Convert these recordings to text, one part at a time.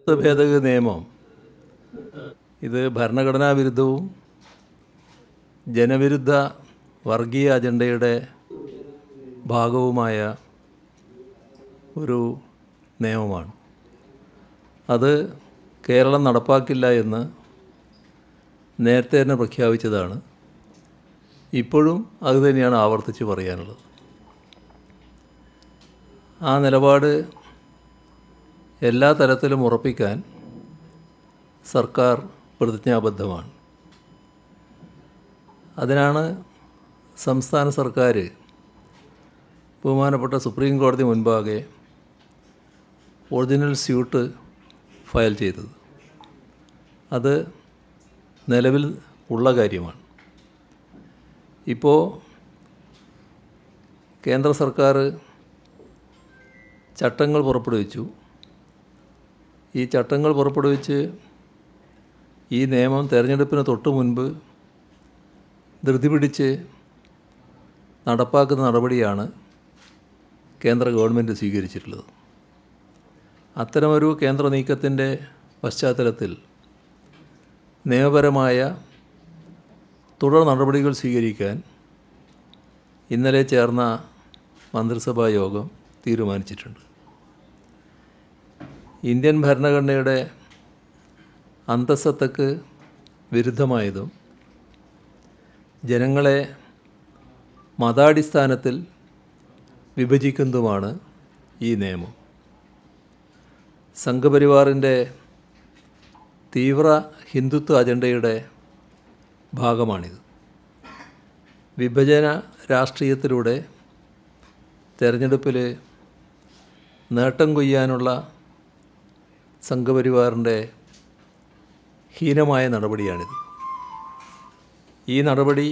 ഭേദഗതി നിയമം ഇത് ഭരണഘടനാ വിരുദ്ധവും ജനവിരുദ്ധ വർഗീയ അജണ്ടയുടെ ഭാഗവുമായ ഒരു നിയമമാണ്. അത് കേരളം നടപ്പാക്കില്ല എന്ന് നേരത്തെ തന്നെ പ്രഖ്യാപിച്ചതാണ്. ഇപ്പോഴും അതുതന്നെയാണ് ആവർത്തിച്ച് പറയാനുള്ളത്. ആ നിലപാട് എല്ലാ തലത്തിലും ഉറപ്പിക്കാൻ സർക്കാർ പ്രതിജ്ഞാബദ്ധമാണ്. അതിനാണ് സംസ്ഥാന സർക്കാർ ബഹുമാനപ്പെട്ട സുപ്രീം കോടതി മുൻപാകെ ഒറിജിനൽ സ്യൂട്ട് ഫയൽ ചെയ്തത്. അത് നിലവിൽ ഉള്ള കാര്യമാണ്. ഇപ്പോൾ കേന്ദ്ര സർക്കാർ ചട്ടങ്ങൾ പുറപ്പെടുവിച്ചു. ഈ ചട്ടങ്ങൾ പുറപ്പെടുവിച്ച് ഈ നിയമം തെരഞ്ഞെടുപ്പിന് തൊട്ട് മുൻപ് ധൃതി പിടിച്ച് നടപ്പാക്കുന്ന നടപടിയാണ് കേന്ദ്ര ഗവൺമെൻറ് സ്വീകരിച്ചിട്ടുള്ളത്. അത്തരമൊരു കേന്ദ്ര നീക്കത്തിൻ്റെ പശ്ചാത്തലത്തിൽ നിയമപരമായ തുടർ നടപടികൾ സ്വീകരിക്കാൻ ഇന്നലെ ചേർന്ന മന്ത്രിസഭാ യോഗം തീരുമാനിച്ചിട്ടുണ്ട്. ഇന്ത്യൻ ഭരണഘടനയുടെ അന്തസ്സത്തക്ക് വിരുദ്ധമായതും ജനങ്ങളെ മതാടിസ്ഥാനത്തിൽ വിഭജിക്കുന്നതുമാണ് ഈ നിയമം. സംഘപരിവാറിൻ്റെ തീവ്ര ഹിന്ദുത്വ അജണ്ടയുടെ ഭാഗമാണിത്. വിഭജന രാഷ്ട്രീയത്തിലൂടെ തെരഞ്ഞെടുപ്പിൽ നേട്ടം കൊയ്യാനുള്ള സംഘപരിവാറിൻ്റെ ഹീനമായ നടപടിയാണിത്. ഈ നടപടി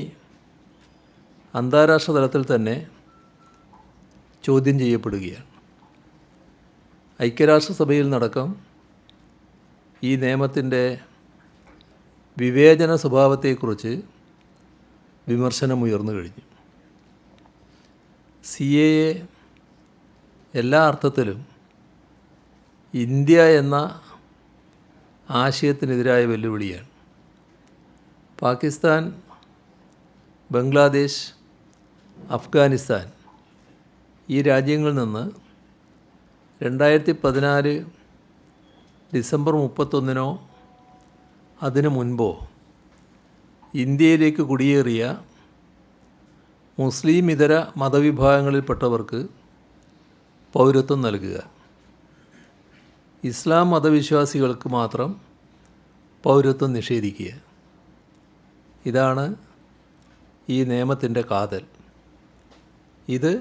അന്താരാഷ്ട്ര തലത്തിൽ തന്നെ ചോദ്യം ചെയ്യപ്പെടുകയാണ്. ഐക്യരാഷ്ട്രസഭയിൽ നടക്കം ഈ നിയമത്തിൻ്റെ വിവേചന സ്വഭാവത്തെക്കുറിച്ച് വിമർശനമുയർന്നു കഴിഞ്ഞു. CAA എല്ലാ അർത്ഥത്തിലും ഇന്ത്യ എന്ന ആശയത്തിനെതിരായ വെല്ലുവിളിയാണ്. പാകിസ്ഥാൻ, ബംഗ്ലാദേശ്, അഫ്ഗാനിസ്ഥാൻ ഈ രാജ്യങ്ങളിൽ നിന്ന് 2014 ഡിസംബർ 31 അതിനു മുൻപോ ഇന്ത്യയിലേക്ക് കുടിയേറിയ മുസ്ലിം ഇതര മതവിഭാഗങ്ങളിൽപ്പെട്ടവർക്ക് പൗരത്വം നൽകുക, ഇസ്ലാം മതവിശ്വാസികൾക്ക് മാത്രം പൗരത്വം നിഷേധിക്കുക, ഇതാണ് ഈ നിയമത്തിൻ്റെ കാതൽ. ഇത്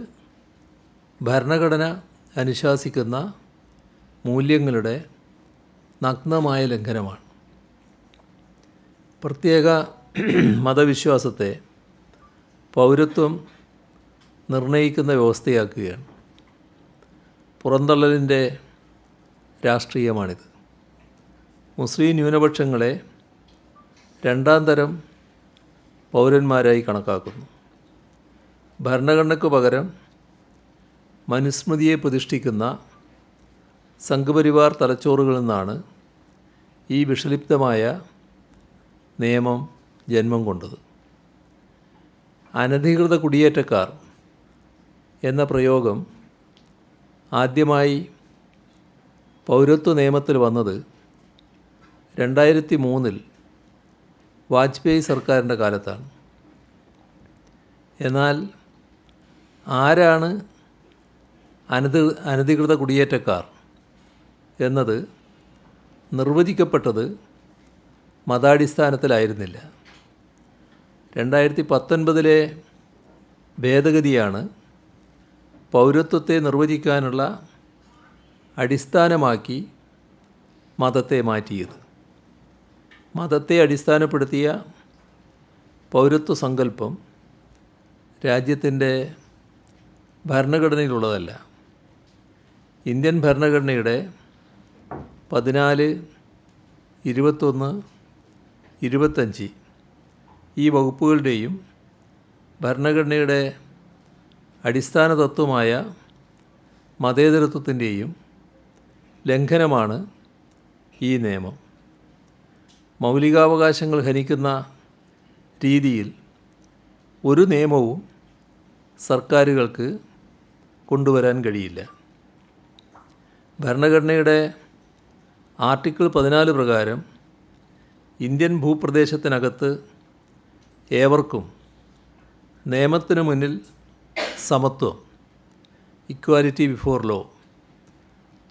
ഭരണഘടന അനുശാസിക്കുന്ന മൂല്യങ്ങളുടെ നഗ്നമായ ലംഘനമാണ്. പ്രത്യേക മതവിശ്വാസത്തെ പൗരത്വം നിർണയിക്കുന്ന വ്യവസ്ഥയാക്കുകയാണ്. പുറന്തള്ളലിൻ്റെ രാഷ്ട്രീയമാണിത്. മുസ്ലിം ന്യൂനപക്ഷങ്ങളെ രണ്ടാം തരം പൗരന്മാരായി കണക്കാക്കുന്നു. ഭരണഘടനയ്ക്ക് പകരം മനുസ്മൃതിയെ പ്രതിഷ്ഠിക്കുന്ന സംഘപരിവാർ തലച്ചോറുകളിൽ നിന്നാണ് ഈ വിഷലിപ്തമായ നിയമം ജന്മം കൊണ്ടത്. അനധികൃത കുടിയേറ്റക്കാർ എന്ന പ്രയോഗം ആദ്യമായി പൗരത്വ നിയമത്തിൽ വന്നത് 2003 വാജ്പേയി സർക്കാരിൻ്റെ കാലത്താണ്. എന്നാൽ ആരാണ് അനധികൃത കുടിയേറ്റക്കാർ എന്നത് നിർവചിക്കപ്പെട്ടത് മതാടിസ്ഥാനത്തിലായിരുന്നില്ല. 2019 ഭേദഗതിയാണ് പൗരത്വത്തെ നിർവചിക്കാനുള്ള അടിസ്ഥാനമാക്കി മതത്തെ മാറ്റിയത്. മതത്തെ അടിസ്ഥാനപ്പെടുത്തിയ പൗരത്വ സങ്കല്പം രാജ്യത്തിൻ്റെ ഭരണഘടനയിലുള്ളതല്ല. ഇന്ത്യൻ ഭരണഘടനയുടെ 14, 21, 25 ഈ വകുപ്പുകളുടെയും ഭരണഘടനയുടെ അടിസ്ഥാന തത്വമായ മതേതരത്വത്തിൻ്റെയും ലംഘനമാണ് ഈ നിയമം. മൗലികാവകാശങ്ങൾ ഹനിക്കുന്ന രീതിയിൽ ഒരു നിയമവും സർക്കാരുകൾക്ക് കൊണ്ടുവരാൻ കഴിയില്ല. ഭരണഘടനയുടെ ആർട്ടിക്കിൾ 14 പ്രകാരം ഇന്ത്യൻ ഭൂപ്രദേശത്തിനകത്ത് ഏവർക്കും നിയമത്തിനു മുന്നിൽ സമത്വം, ഇക്വാലിറ്റി ബിഫോർ ലോ,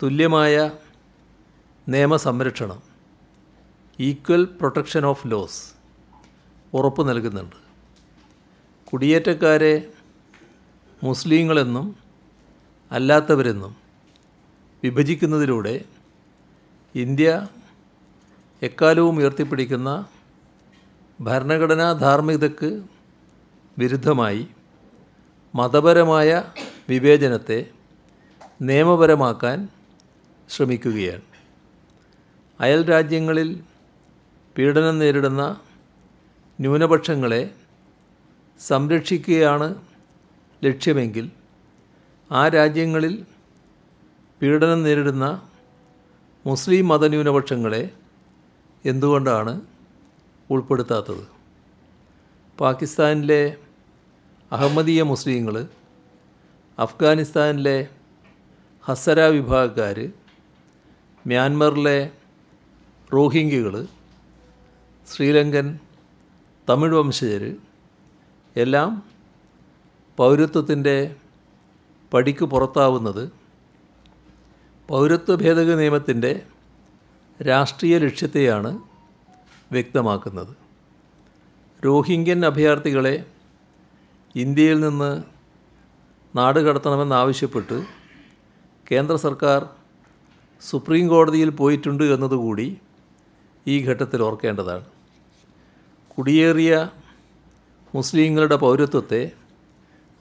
തുല്യമായ നിയമസംരക്ഷണം, ഈക്വൽ പ്രൊട്ടക്ഷൻ ഓഫ് ലോസ് ഉറപ്പു നൽകുന്നുണ്ട്. കുടിയേറ്റക്കാരെ മുസ്ലിങ്ങളെന്നും അല്ലാത്തവരെന്നും വിഭജിക്കുന്നതിലൂടെ ഇന്ത്യ എക്കാലവും ഉയർത്തിപ്പിടിക്കുന്ന ഭരണഘടനാ ധാർമ്മികതയ്ക്ക് വിരുദ്ധമായി മതപരമായ വിവേചനത്തെ നിയമപരമാക്കാൻ ശ്രമിക്കുകയാണ്. അയൽ രാജ്യങ്ങളിൽ പീഡനം നേരിടുന്ന ന്യൂനപക്ഷങ്ങളെ സംരക്ഷിക്കുകയാണ് ലക്ഷ്യമെങ്കിൽ ആ രാജ്യങ്ങളിൽ പീഡനം നേരിടുന്ന മുസ്ലിം മതന്യൂനപക്ഷങ്ങളെ എന്തുകൊണ്ടാണ് ഉൾപ്പെടുത്താത്തത്? പാകിസ്ഥാനിലെ അഹമ്മദീയ മുസ്ലിങ്ങൾ, അഫ്ഗാനിസ്ഥാനിലെ ഹസര വിഭാഗക്കാർ, മ്യാൻമറിലെ റോഹിംഗ്യകൾ, ശ്രീലങ്കൻ തമിഴ് വംശജർ എല്ലാം പൗരത്വത്തിൻ്റെ പടിക്ക് പുറത്താവുന്നത് പൗരത്വ ഭേദഗതി നിയമത്തിൻ്റെ രാഷ്ട്രീയ ലക്ഷ്യത്തെയാണ് വ്യക്തമാക്കുന്നത്. റോഹിംഗ്യൻ അഭയാർത്ഥികളെ ഇന്ത്യയിൽ നിന്ന് നാടുകടത്തണമെന്നാവശ്യപ്പെട്ട് കേന്ദ്ര സർക്കാർ സുപ്രീം കോടതിയിൽ പോയിട്ടുണ്ട് എന്നതുകൂടി ഈ ഘട്ടത്തിൽ ഓർക്കേണ്ടതാണ്. കുടിയേറിയ മുസ്ലിങ്ങളുടെ പൗരത്വത്തെ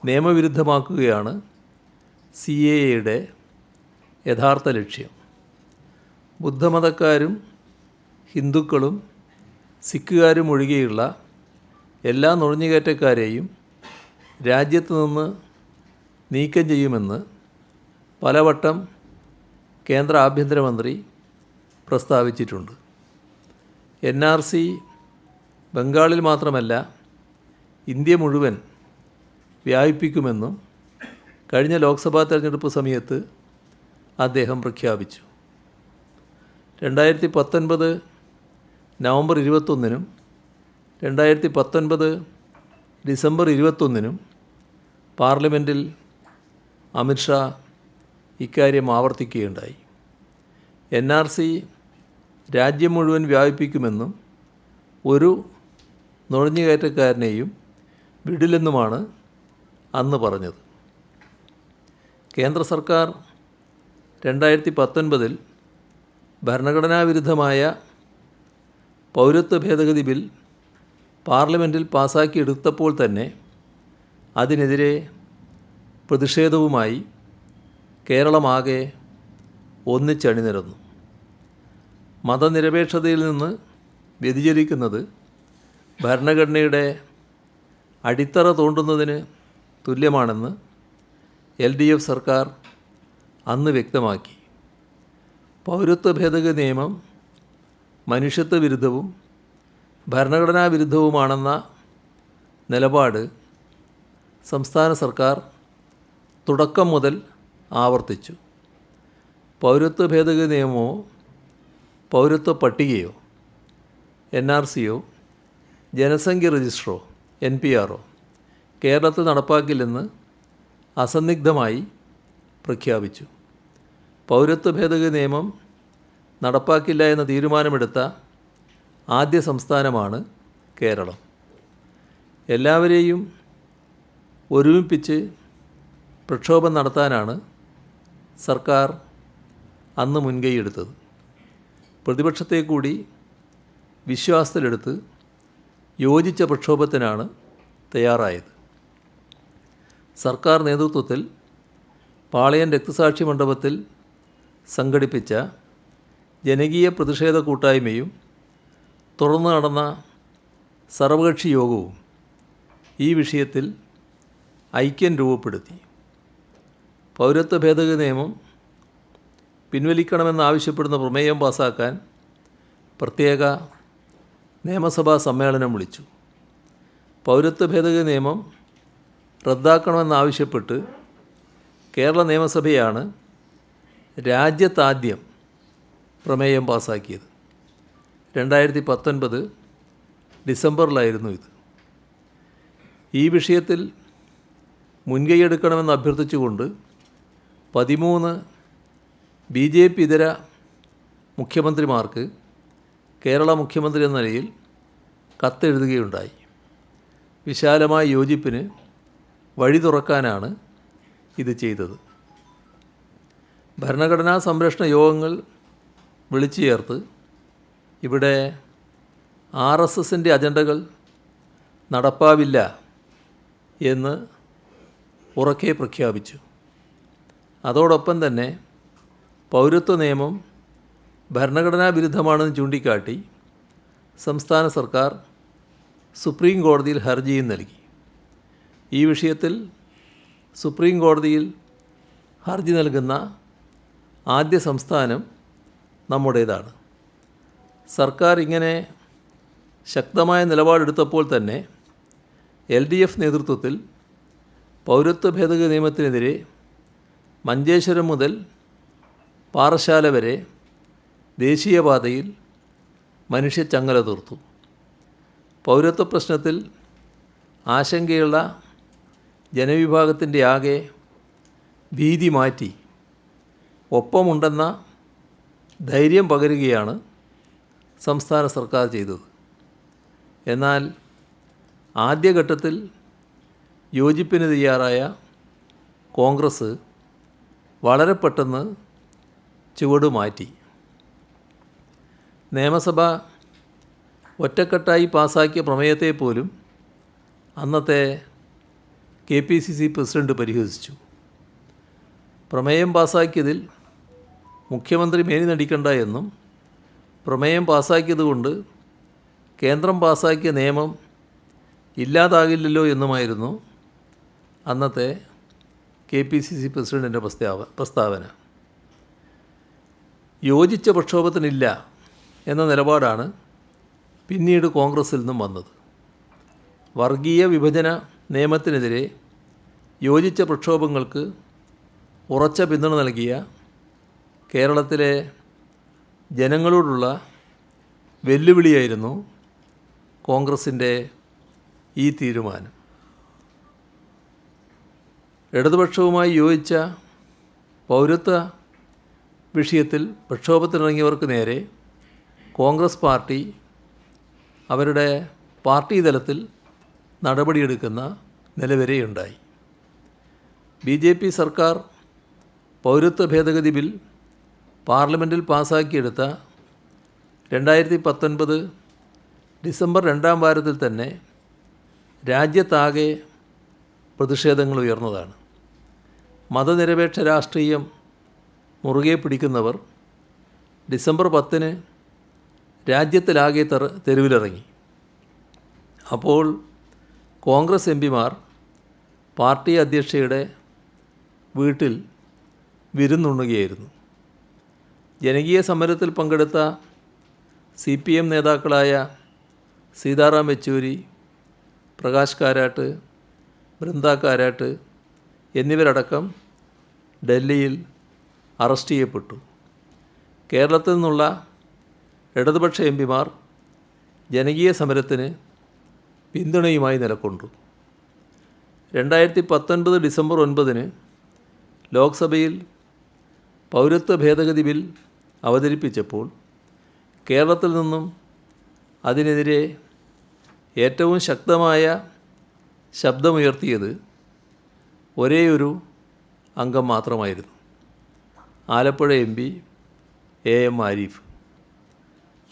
നിയമവിരുദ്ധമാക്കുകയാണ് CAAയുടെ യഥാർത്ഥ ലക്ഷ്യം. ബുദ്ധമതക്കാരും ഹിന്ദുക്കളും സിഖുകാരും ഒഴികെയുള്ള എല്ലാ നുഴഞ്ഞുകയറ്റക്കാരെയും രാജ്യത്ത് നിന്ന് നീക്കം ചെയ്യുമെന്ന് പലവട്ടം കേന്ദ്ര ആഭ്യന്തരമന്ത്രി പ്രസ്താവിച്ചിട്ടുണ്ട്. NRC ബംഗാളിൽ മാത്രമല്ല ഇന്ത്യ മുഴുവൻ വ്യാപിപ്പിക്കുമെന്നും കഴിഞ്ഞ ലോക്സഭാ തെരഞ്ഞെടുപ്പ് സമയത്ത് അദ്ദേഹം പ്രഖ്യാപിച്ചു. 2019 നവംബർ 21-നും 2019 ഡിസംബർ 21-നും പാർലമെൻറ്റിൽ അമിത്ഷാ ഇക്കാര്യം ആവർത്തിക്കുകയുണ്ടായി. NRC രാജ്യം മുഴുവൻ വ്യാപിപ്പിക്കുമെന്നും ഒരു നുഴഞ്ഞുകയറ്റക്കാരനെയും വിടില്ലെന്നുമാണ് അന്ന് പറഞ്ഞത്. കേന്ദ്ര സർക്കാർ 2019 ഭരണഘടനാ വിരുദ്ധമായ പൗരത്വ ഭേദഗതി ബിൽ പാർലമെൻറ്റിൽ പാസാക്കിയെടുത്തപ്പോൾ തന്നെ അതിനെതിരെ പ്രതിഷേധവുമായി കേരളമാകെ ഒന്നിച്ചണിനിരന്നു. മതനിരപേക്ഷതയിൽ നിന്ന് വ്യതിചലിക്കുന്നത് ഭരണഘടനയുടെ അടിത്തറ തോണ്ടുന്നതിന് തുല്യമാണെന്ന് LDF സർക്കാർ അന്ന് വ്യക്തമാക്കി. പൗരത്വ ഭേദഗതി നിയമം മനുഷ്യത്വ വിരുദ്ധവും ഭരണഘടനാ വിരുദ്ധവുമാണെന്ന നിലപാട് സംസ്ഥാന സർക്കാർ തുടക്കം മുതൽ ആവർത്തിച്ചു. പൗരത്വ ഭേദഗതി നിയമമോ പൗരത്വ പട്ടികയോ NRCയോ ജനസംഖ്യ രജിസ്റ്ററോ NPRോ കേരളത്തിൽ നടപ്പാക്കില്ലെന്ന് അസന്നിഗ്ധമായി പ്രഖ്യാപിച്ചു. പൗരത്വ ഭേദഗതി നിയമം നടപ്പാക്കില്ല എന്ന തീരുമാനമെടുത്ത ആദ്യ സംസ്ഥാനമാണ് കേരളം. എല്ലാവരെയും ഒരുമിപ്പിച്ച് പ്രക്ഷോഭം നടത്താനാണ് സർക്കാർ അന്ന് മുൻകൈയെടുത്തത്. പ്രതിപക്ഷത്തെ കൂടി വിശ്വാസത്തിലെടുത്ത് യോജിച്ച പ്രക്ഷോഭത്തിനാണ് തയ്യാറായത്. സർക്കാർ നേതൃത്വത്തിൽ പാളയം രക്തസാക്ഷി മണ്ഡപത്തിൽ സംഘടിപ്പിച്ച ജനകീയ പ്രതിഷേധ കൂട്ടായ്മയും തുടർന്ന് നടന്ന സർവകക്ഷി യോഗവും ഈ വിഷയത്തിൽ ഐക്യം രൂപപ്പെടുത്തി. പൗരത്വ ഭേദഗതി നിയമം പിൻവലിക്കണമെന്നാവശ്യപ്പെടുന്ന പ്രമേയം പാസാക്കാൻ പ്രത്യേക നിയമസഭാ സമ്മേളനം വിളിച്ചു. പൗരത്വ ഭേദഗതി നിയമം റദ്ദാക്കണമെന്നാവശ്യപ്പെട്ട് കേരള നിയമസഭയാണ് രാജ്യത്താദ്യം പ്രമേയം പാസാക്കിയത്. 2019 ഡിസംബറിലായിരുന്നു ഇത്. ഈ വിഷയത്തിൽ മുൻകൈയെടുക്കണമെന്ന് അഭ്യർത്ഥിച്ചുകൊണ്ട് 13 BJP ഇതര മുഖ്യമന്ത്രിമാർക്ക് കേരള മുഖ്യമന്ത്രി എന്ന നിലയിൽ കത്തെഴുതുകയുണ്ടായി. വിശാലമായ യോജിപ്പിന് വഴി തുറക്കാനാണ് ഇത് ചെയ്തത്. ഭരണഘടനാ സംരക്ഷണ യോഗങ്ങൾ വിളിച്ചു ചേർത്ത് ഇവിടെ RSSൻ്റെ അജണ്ടകൾ നടപ്പാവില്ല എന്ന് ഉറക്കെ പ്രഖ്യാപിച്ചു. അതോടൊപ്പം തന്നെ പൗരത്വ നിയമം ഭരണഘടനാ വിരുദ്ധമാണെന്ന് ചൂണ്ടിക്കാട്ടി സംസ്ഥാന സർക്കാർ സുപ്രീം കോടതിയിൽ ഹർജിയും നൽകി. ഈ വിഷയത്തിൽ സുപ്രീം കോടതിയിൽ ഹർജി നൽകുന്ന ആദ്യ സംസ്ഥാനം നമ്മുടേതാണ്. സർക്കാർ ഇങ്ങനെ ശക്തമായ നിലപാടെടുത്തപ്പോൾ തന്നെ LDF നേതൃത്വത്തിൽ പൗരത്വ ഭേദഗതി നിയമത്തിനെതിരെ മഞ്ചേശ്വരം മുതൽ പാറശാല വരെ ദേശീയപാതയിൽ മനുഷ്യച്ചങ്ങല തീർത്തു. പൗരത്വ പ്രശ്നത്തിൽ ആശങ്കയുള്ള ജനവിഭാഗത്തിൻ്റെ ആകെ ഭീതി മാറ്റി ഒപ്പമുണ്ടെന്ന ധൈര്യം പകരുകയാണ് സംസ്ഥാന സർക്കാർ ചെയ്തത്. എന്നാൽ ആദ്യഘട്ടത്തിൽ യോജിപ്പിന് തയ്യാറായ കോൺഗ്രസ് വളരെ പെട്ടെന്ന് ചുവട് മാറ്റി. നിയമസഭ ഒറ്റക്കെട്ടായി പാസാക്കിയ പ്രമേയത്തെ പോലും അന്നത്തെ KPCC പ്രസിഡന്റ് പരിഹസിച്ചു. പ്രമേയം പാസാക്കിയതിൽ മുഖ്യമന്ത്രി മേനി നടിക്കണ്ട എന്നും പ്രമേയം പാസാക്കിയതുകൊണ്ട് കേന്ദ്രം പാസാക്കിയ നിയമം ഇല്ലാതാകില്ലല്ലോ എന്നുമായിരുന്നു അന്നത്തെ KPCC പ്രസിഡന്റിൻ്റെ പ്രസ്താവന. യോജിച്ച പ്രക്ഷോഭത്തിനില്ല എന്ന നിലപാടാണ് പിന്നീട് കോൺഗ്രസിൽ നിന്നും വന്നത്. വർഗീയ വിഭജന നിയമത്തിനെതിരെ യോജിച്ച പ്രക്ഷോഭങ്ങൾക്ക് ഉറച്ച പിന്തുണ നൽകിയ കേരളത്തിലെ ജനങ്ങളോടുള്ള വെല്ലുവിളിയായിരുന്നു കോൺഗ്രസിൻ്റെ ഈ തീരുമാനം. ഇടതുപക്ഷവുമായി യോജിച്ച പൗരത്വ വിഷയത്തിൽ പ്രക്ഷോഭത്തിനിറങ്ങിയവർക്ക് നേരെ കോൺഗ്രസ് പാർട്ടി അവരുടെ പാർട്ടി തലത്തിൽ നടപടിയെടുക്കുന്ന നിലവരെയുണ്ടായി. BJP സർക്കാർ പൗരത്വ ഭേദഗതി ബിൽ പാർലമെൻറ്റിൽ പാസാക്കിയെടുത്ത 2019 ഡിസംബർ 2-ാം വാരത്തിൽ തന്നെ രാജ്യത്താകെ പ്രതിഷേധങ്ങൾ ഉയർന്നതാണ്. മതനിരപേക്ഷ രാഷ്ട്രീയം മുറുകെ പിടിക്കുന്നവർ ഡിസംബർ 10-ന് രാജ്യത്തിലാകെ തെരുവിലിറങ്ങി. അപ്പോൾ കോൺഗ്രസ് MPമാർ പാർട്ടി അധ്യക്ഷയുടെ വീട്ടിൽ വിരുന്നുണ്ണുകയായിരുന്നു. ജനകീയ സമരത്തിൽ പങ്കെടുത്ത CPM നേതാക്കളായ സീതാറാം യെച്ചൂരി, പ്രകാശ് കാരാട്ട്, ബൃന്ദ കാരാട്ട് എന്നിവരടക്കം ഡൽഹിയിൽ അറസ്റ്റ് ചെയ്യപ്പെട്ടു. കേരളത്തിൽ നിന്നുള്ള ഇടതുപക്ഷ MPമാർ ജനകീയ സമരത്തിന് പിന്തുണയുമായി നിലകൊണ്ടു. 2019 ഡിസംബർ 9-ന് ലോക്സഭയിൽ പൗരത്വ ഭേദഗതി ബിൽ അവതരിപ്പിച്ചപ്പോൾ കേരളത്തിൽ നിന്നും അതിനെതിരെ ഏറ്റവും ശക്തമായ ശബ്ദമുയർത്തിയത് ഒരേയൊരു അംഗം മാത്രമായിരുന്നു, ആലപ്പുഴ MP AM ആരിഫ്.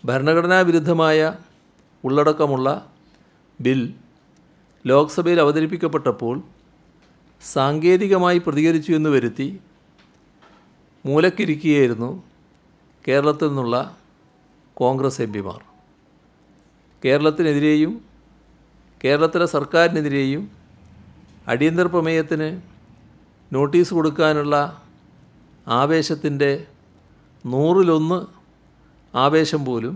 ഭരണഘടനാ വിരുദ്ധമായ ഉള്ളടക്കമുള്ള ബിൽ ലോക്സഭയിൽ അവതരിപ്പിക്കപ്പെട്ടപ്പോൾ സാങ്കേതികമായി പ്രതികരിച്ചു എന്ന് വരുത്തി മൂലക്കിരിക്കുകയായിരുന്നു കേരളത്തിൽ നിന്നുള്ള കോൺഗ്രസ് MPമാർ. കേരളത്തിനെതിരെയും കേരളത്തിലെ സർക്കാരിനെതിരെയും അടിയന്തര പ്രമേയത്തിന് നോട്ടീസ് കൊടുക്കാനുള്ള ആവേശത്തിൻ്റെ 100-ൽ 1 ആവേശം പോലും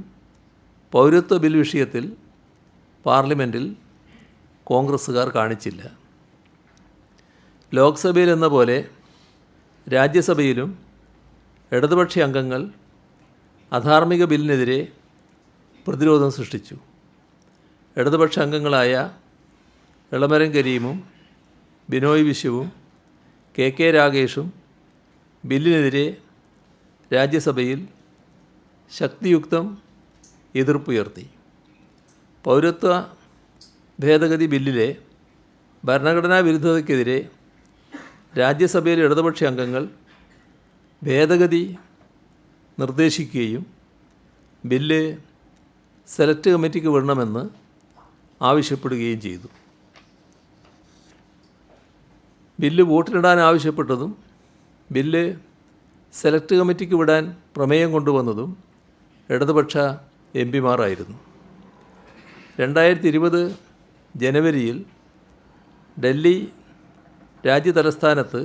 പൗരത്വ ബിൽ വിഷയത്തിൽ പാർലമെൻറ്റിൽ കോൺഗ്രസ്സുകാർ കാണിച്ചില്ല. ലോക്സഭയിൽ എന്ന പോലെ രാജ്യസഭയിലും ഇടതുപക്ഷ അംഗങ്ങൾ അധാർമിക ബില്ലിനെതിരെ പ്രതിരോധം സൃഷ്ടിച്ചു. ഇടതുപക്ഷ അംഗങ്ങളായ എളമരം കരീമും ബിനോയ് വിശ്വവും കെ രാഗേഷും ബില്ലിനെതിരെ രാജ്യസഭയിൽ ശക്തിയുക്തം എതിർപ്പുയർത്തി. പൗരത്വ ഭേദഗതി ബില്ലിലെ ഭരണഘടനാ വിരുദ്ധതയ്ക്കെതിരെ രാജ്യസഭയിലെ ഇടതുപക്ഷ അംഗങ്ങൾ ഭേദഗതി നിർദ്ദേശിക്കുകയും ബില്ല് സെലക്ട് കമ്മിറ്റിക്ക് വിടണമെന്ന് ആവശ്യപ്പെടുകയും ചെയ്തു. ബില്ല് വോട്ടിനിടാൻ ആവശ്യപ്പെട്ടതും ബില്ല് സെലക്ട് കമ്മിറ്റിക്ക് വിടാൻ പ്രമേയം കൊണ്ടുവന്നതും ഇടതുപക്ഷ എം പിമാരായിരുന്നു. 2020 ജനുവരിയിൽ ഡൽഹി രാജ്യതലസ്ഥാനത്ത്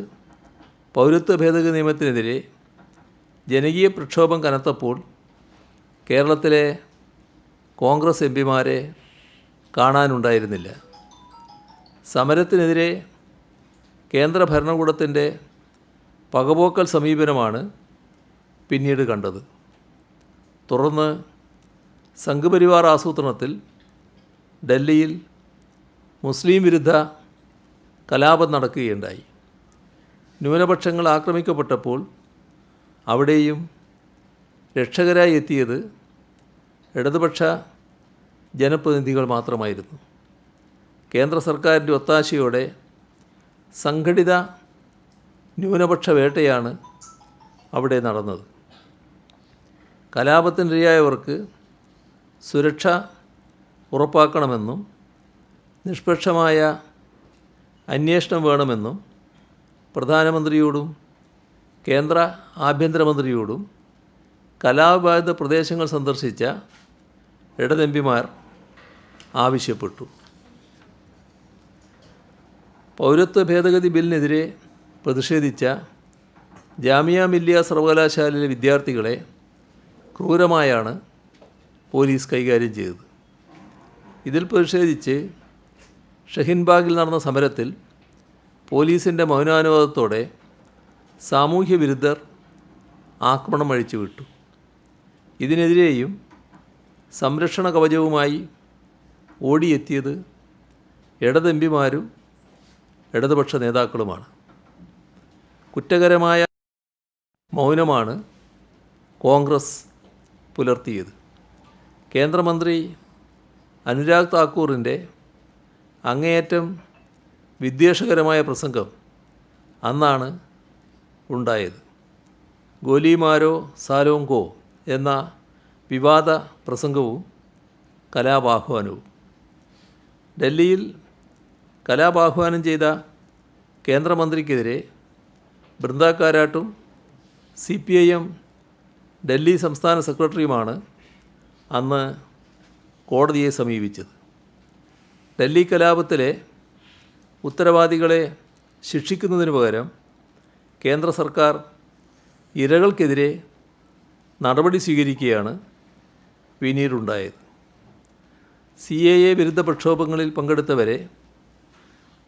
പൗരത്വ ഭേദഗതി നിയമത്തിനെതിരെ ജനകീയ പ്രക്ഷോഭം കനത്തപ്പോൾ കേരളത്തിലെ കോൺഗ്രസ് എം പിമാരെ കാണാനുണ്ടായിരുന്നില്ല. സമരത്തിനെതിരെ കേന്ദ്ര ഭരണകൂടത്തിൻ്റെ പകപോക്കൽ സമീപനമാണ് പിന്നീട് കണ്ടത്. തുടർന്ന് സംഘപരിവാർ ആസൂത്രണത്തിൽ ഡൽഹിയിൽ മുസ്ലിം വിരുദ്ധ കലാപം നടക്കുകയുണ്ടായി. ന്യൂനപക്ഷങ്ങൾ ആക്രമിക്കപ്പെട്ടപ്പോൾ അവിടെയും രക്ഷകരായി എത്തിയത് ഇടതുപക്ഷ ജനപ്രതിനിധികൾ മാത്രമായിരുന്നു. കേന്ദ്ര സർക്കാരിൻ്റെ ഒത്താശയോടെ സംഘടിത ന്യൂനപക്ഷ വേട്ടയാണ് അവിടെ നടന്നത്. കലാപത്തിനിരയായവർക്ക് സുരക്ഷ ഉറപ്പാക്കണമെന്നും നിഷ്പക്ഷമായ അന്വേഷണം വേണമെന്നും പ്രധാനമന്ത്രിയോടും കേന്ദ്ര ആഭ്യന്തരമന്ത്രിയോടും കലാപബാധിത പ്രദേശങ്ങൾ സന്ദർശിച്ച ഇടത് എം പിമാർ ആവശ്യപ്പെട്ടു. പൗരത്വ ഭേദഗതി ബില്ലിനെതിരെ പ്രതിഷേധിച്ച ജാമിയ മില്ലിയ സർവകലാശാലയിലെ വിദ്യാർത്ഥികളെ ക്രൂരമായാണ് പോലീസ് കൈകാര്യം ചെയ്തത്. ഇതിൽ പ്രതിഷേധിച്ച് ഷഹീൻബാഗിൽ നടന്ന സമരത്തിൽ പോലീസിൻ്റെ മൗനാനുവാദത്തോടെ സാമൂഹ്യ വിരുദ്ധർ ആക്രമണം അഴിച്ചുവിട്ടു. ഇതിനെതിരെയും സംരക്ഷണ കവചവുമായി ഓടിയെത്തിയത് ഇടത് എം പിമാരും ഇടതുപക്ഷ നേതാക്കളുമാണ്. കുറ്റകരമായ മൗനമാണ് കോൺഗ്രസ് പുലർത്തിയത്. കേന്ദ്രമന്ത്രി അനുരാഗ് താക്കൂറിൻ്റെ അങ്ങേയറ്റം വിദ്വേഷകരമായ പ്രസംഗം അന്നാണ് ഉണ്ടായത്. ഗോലിമാരോ സാലോങ്കോ എന്ന വിവാദ പ്രസംഗവും കലാപാഹ്വാനവും. ഡൽഹിയിൽ കലാപാഹ്വാനം ചെയ്ത കേന്ദ്രമന്ത്രിക്കെതിരെ ബൃന്ദ കാരാട്ടും CPIM ഡൽഹി സംസ്ഥാന സെക്രട്ടറിയുമാണ് അന്ന് കോടതിയെ സമീപിച്ചത്. ഡൽഹി കലാപത്തിലെ ഉത്തരവാദികളെ ശിക്ഷിക്കുന്നതിന് പകരം കേന്ദ്ര സർക്കാർ ഇരകൾക്കെതിരെ നടപടി സ്വീകരിക്കുകയാണ് പിന്നീടുണ്ടായത്. CAA വിരുദ്ധ പ്രക്ഷോഭങ്ങളിൽ പങ്കെടുത്തവരെ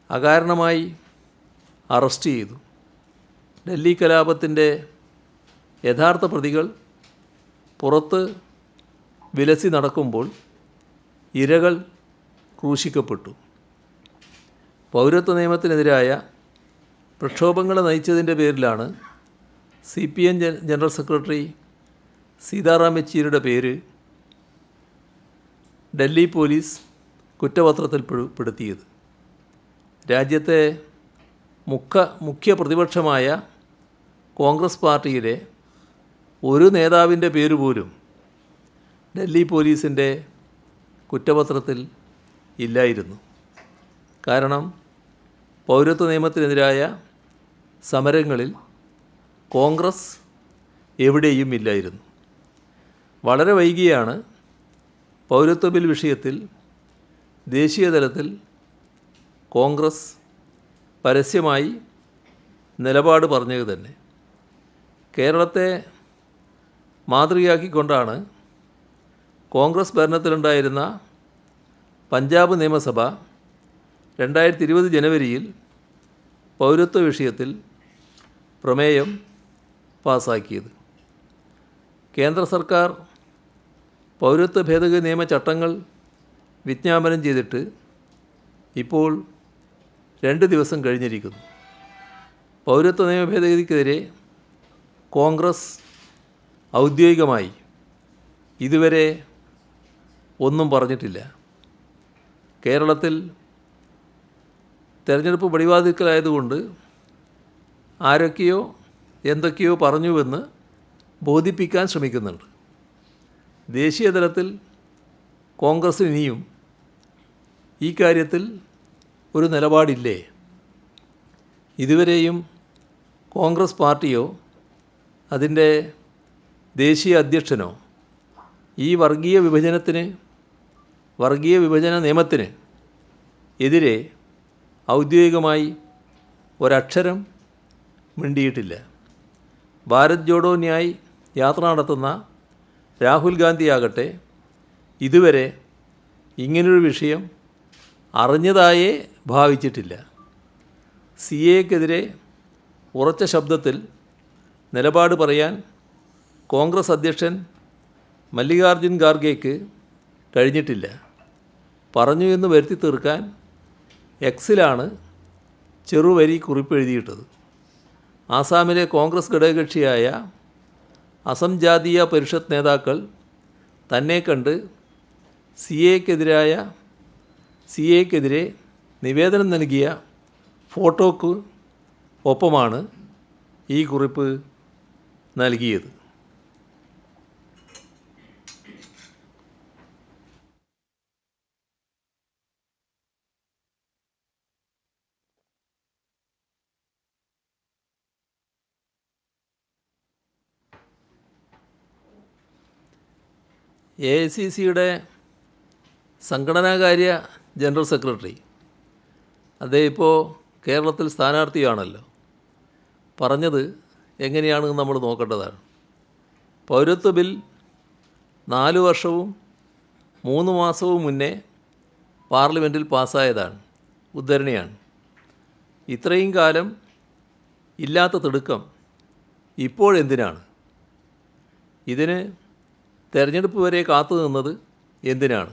അകാരണമായി അറസ്റ്റ് ചെയ്തു. ഡൽഹി കലാപത്തിൻ്റെ യഥാർത്ഥ പ്രതികൾ പുറത്ത് വിലസി നടക്കുമ്പോൾ ഇരകൾ ക്രൂശിക്കപ്പെട്ടു. പൗരത്വ നിയമത്തിനെതിരായ പ്രക്ഷോഭങ്ങളെ നയിച്ചതിൻ്റെ പേരിലാണ് CPM ജനറൽ സെക്രട്ടറി സീതാറാം യെച്ചൂരിയുടെ പേര് ഡൽഹി പോലീസ് കുറ്റപത്രത്തിൽ പെടുത്തിയത്. രാജ്യത്തെ മുഖ്യ പ്രതിപക്ഷമായ കോൺഗ്രസ് പാർട്ടിയിലെ ഒരു നേതാവിൻ്റെ പേര് പോലും ഡൽഹി പോലീസിൻ്റെ കുറ്റപത്രത്തിൽ ഇല്ലായിരുന്നു. കാരണം പൗരത്വ നിയമത്തിനെതിരായ സമരങ്ങളിൽ കോൺഗ്രസ് എവിടെയും ഇല്ലായിരുന്നു. വളരെ വൈകിയാണ് പൗരത്വ ബിൽ വിഷയത്തിൽ ദേശീയ തലത്തിൽ കോൺഗ്രസ് പരസ്യമായി നിലപാട് പറഞ്ഞത് തന്നെ. കേരളത്തെ മാതൃകയാക്കിക്കൊണ്ടാണ് കോൺഗ്രസ് ഭരണത്തിലുണ്ടായിരുന്ന പഞ്ചാബ് നിയമസഭ 2020 ജനുവരിയിൽ പൗരത്വ വിഷയത്തിൽ പ്രമേയം പാസാക്കിയത്. കേന്ദ്ര സർക്കാർ പൗരത്വ ഭേദഗതി നിയമ ചട്ടങ്ങൾ വിജ്ഞാപനം ചെയ്തിട്ട് ഇപ്പോൾ 2 ദിവസം കഴിഞ്ഞിരിക്കുന്നു. പൗരത്വ നിയമ ഭേദഗതിക്കെതിരെ കോൺഗ്രസ് ഔദ്യോഗികമായി ഇതുവരെ ഒന്നും പറഞ്ഞിട്ടില്ല. കേരളത്തിൽ തെരഞ്ഞെടുപ്പ് പടിവാതിൽക്കലായതുകൊണ്ട് ആരൊക്കെയോ എന്തൊക്കെയോ പറഞ്ഞുവെന്ന് ബോധിപ്പിക്കാൻ ശ്രമിക്കുന്നുണ്ട്. ദേശീയ തലത്തിൽ കോൺഗ്രസ് ഇനിയും ഈ കാര്യത്തിൽ ഒരു നിലപാടില്ലേ? ഇതുവരെയും കോൺഗ്രസ് പാർട്ടിയോ അതിൻ്റെ ദേശീയ അധ്യക്ഷനോ ഈ വർഗീയ വിഭജന നിയമത്തിന് എതിരെ ഔദ്യോഗികമായി ഒരക്ഷരം മിണ്ടിയിട്ടില്ല. ഭാരത് ജോഡോ ന്യായ് യാത്ര നടത്തുന്ന രാഹുൽ ഗാന്ധിയാകട്ടെ ഇതുവരെ ഇങ്ങനൊരു വിഷയം അറിഞ്ഞതായേ ഭാവിച്ചിട്ടില്ല. CAക്കെതിരെ ഉറച്ച ശബ്ദത്തിൽ നിലപാട് പറയാൻ കോൺഗ്രസ് അധ്യക്ഷൻ മല്ലികാർജുൻ ഖാർഗെക്ക് കഴിഞ്ഞിട്ടില്ല. പറഞ്ഞു എന്ന് വരുത്തി തീർക്കാൻ എക്സിലാണ് ചെറുവരി കുറിപ്പെഴുതിയിട്ടത്. ആസാമിലെ കോൺഗ്രസ് ഘടകകക്ഷിയായ അസം ജാതീയ പരിഷത്ത് നേതാക്കൾ തന്നെ കണ്ട് CAക്കെതിരെ നിവേദനം നൽകിയ ഫോട്ടോക്ക് ഒപ്പമാണ് ഈ കുറിപ്പ് നൽകിയത്. AICCയുടെ സംഘടനാകാര്യ ജനറൽ സെക്രട്ടറി, അദ്ദേഹം ഇപ്പോൾ കേരളത്തിൽ സ്ഥാനാർത്ഥിയാണല്ലോ, പറഞ്ഞത് എങ്ങനെയാണെന്ന് നമ്മൾ നോക്കേണ്ടതാണ്. പൗരത്വ ബിൽ 4 വർഷവും 3 മാസവും മുന്നേ പാർലമെൻറ്റിൽ പാസ്സായതാണ്. ഉദ്ധരണിയാണ്. ഇത്രയും കാലം ഇല്ലാത്ത തിടുക്കം ഇപ്പോഴെന്തിനാണ്? ഇതിന് തെരഞ്ഞെടുപ്പ് വരെ കാത്തു നിന്നത് എന്തിനാണ്?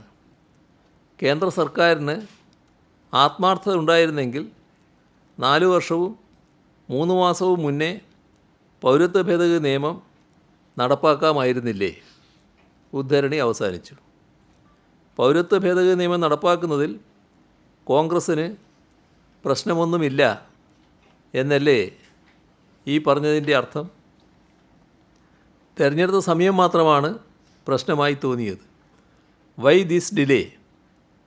കേന്ദ്ര സർക്കാരിന് ആത്മാർത്ഥത ഉണ്ടായിരുന്നെങ്കിൽ 4 വർഷവും 3 മാസവും മുന്നേ പൗരത്വ ഭേദഗതി നിയമം നടപ്പാക്കാമായിരുന്നില്ലേ? ഉദ്ധരണി അവസാനിച്ചു. പൗരത്വ ഭേദഗതി നിയമം നടപ്പാക്കുന്നതിൽ കോൺഗ്രസ്സിന് പ്രശ്നമൊന്നുമില്ല എന്നല്ലേ ഈ പറഞ്ഞതിൻ്റെ അർത്ഥം? തെരഞ്ഞെടുത്ത സമയം മാത്രമാണ് പ്രശ്നമായി തോന്നിയത്. വൈ ദിസ് ഡിലേ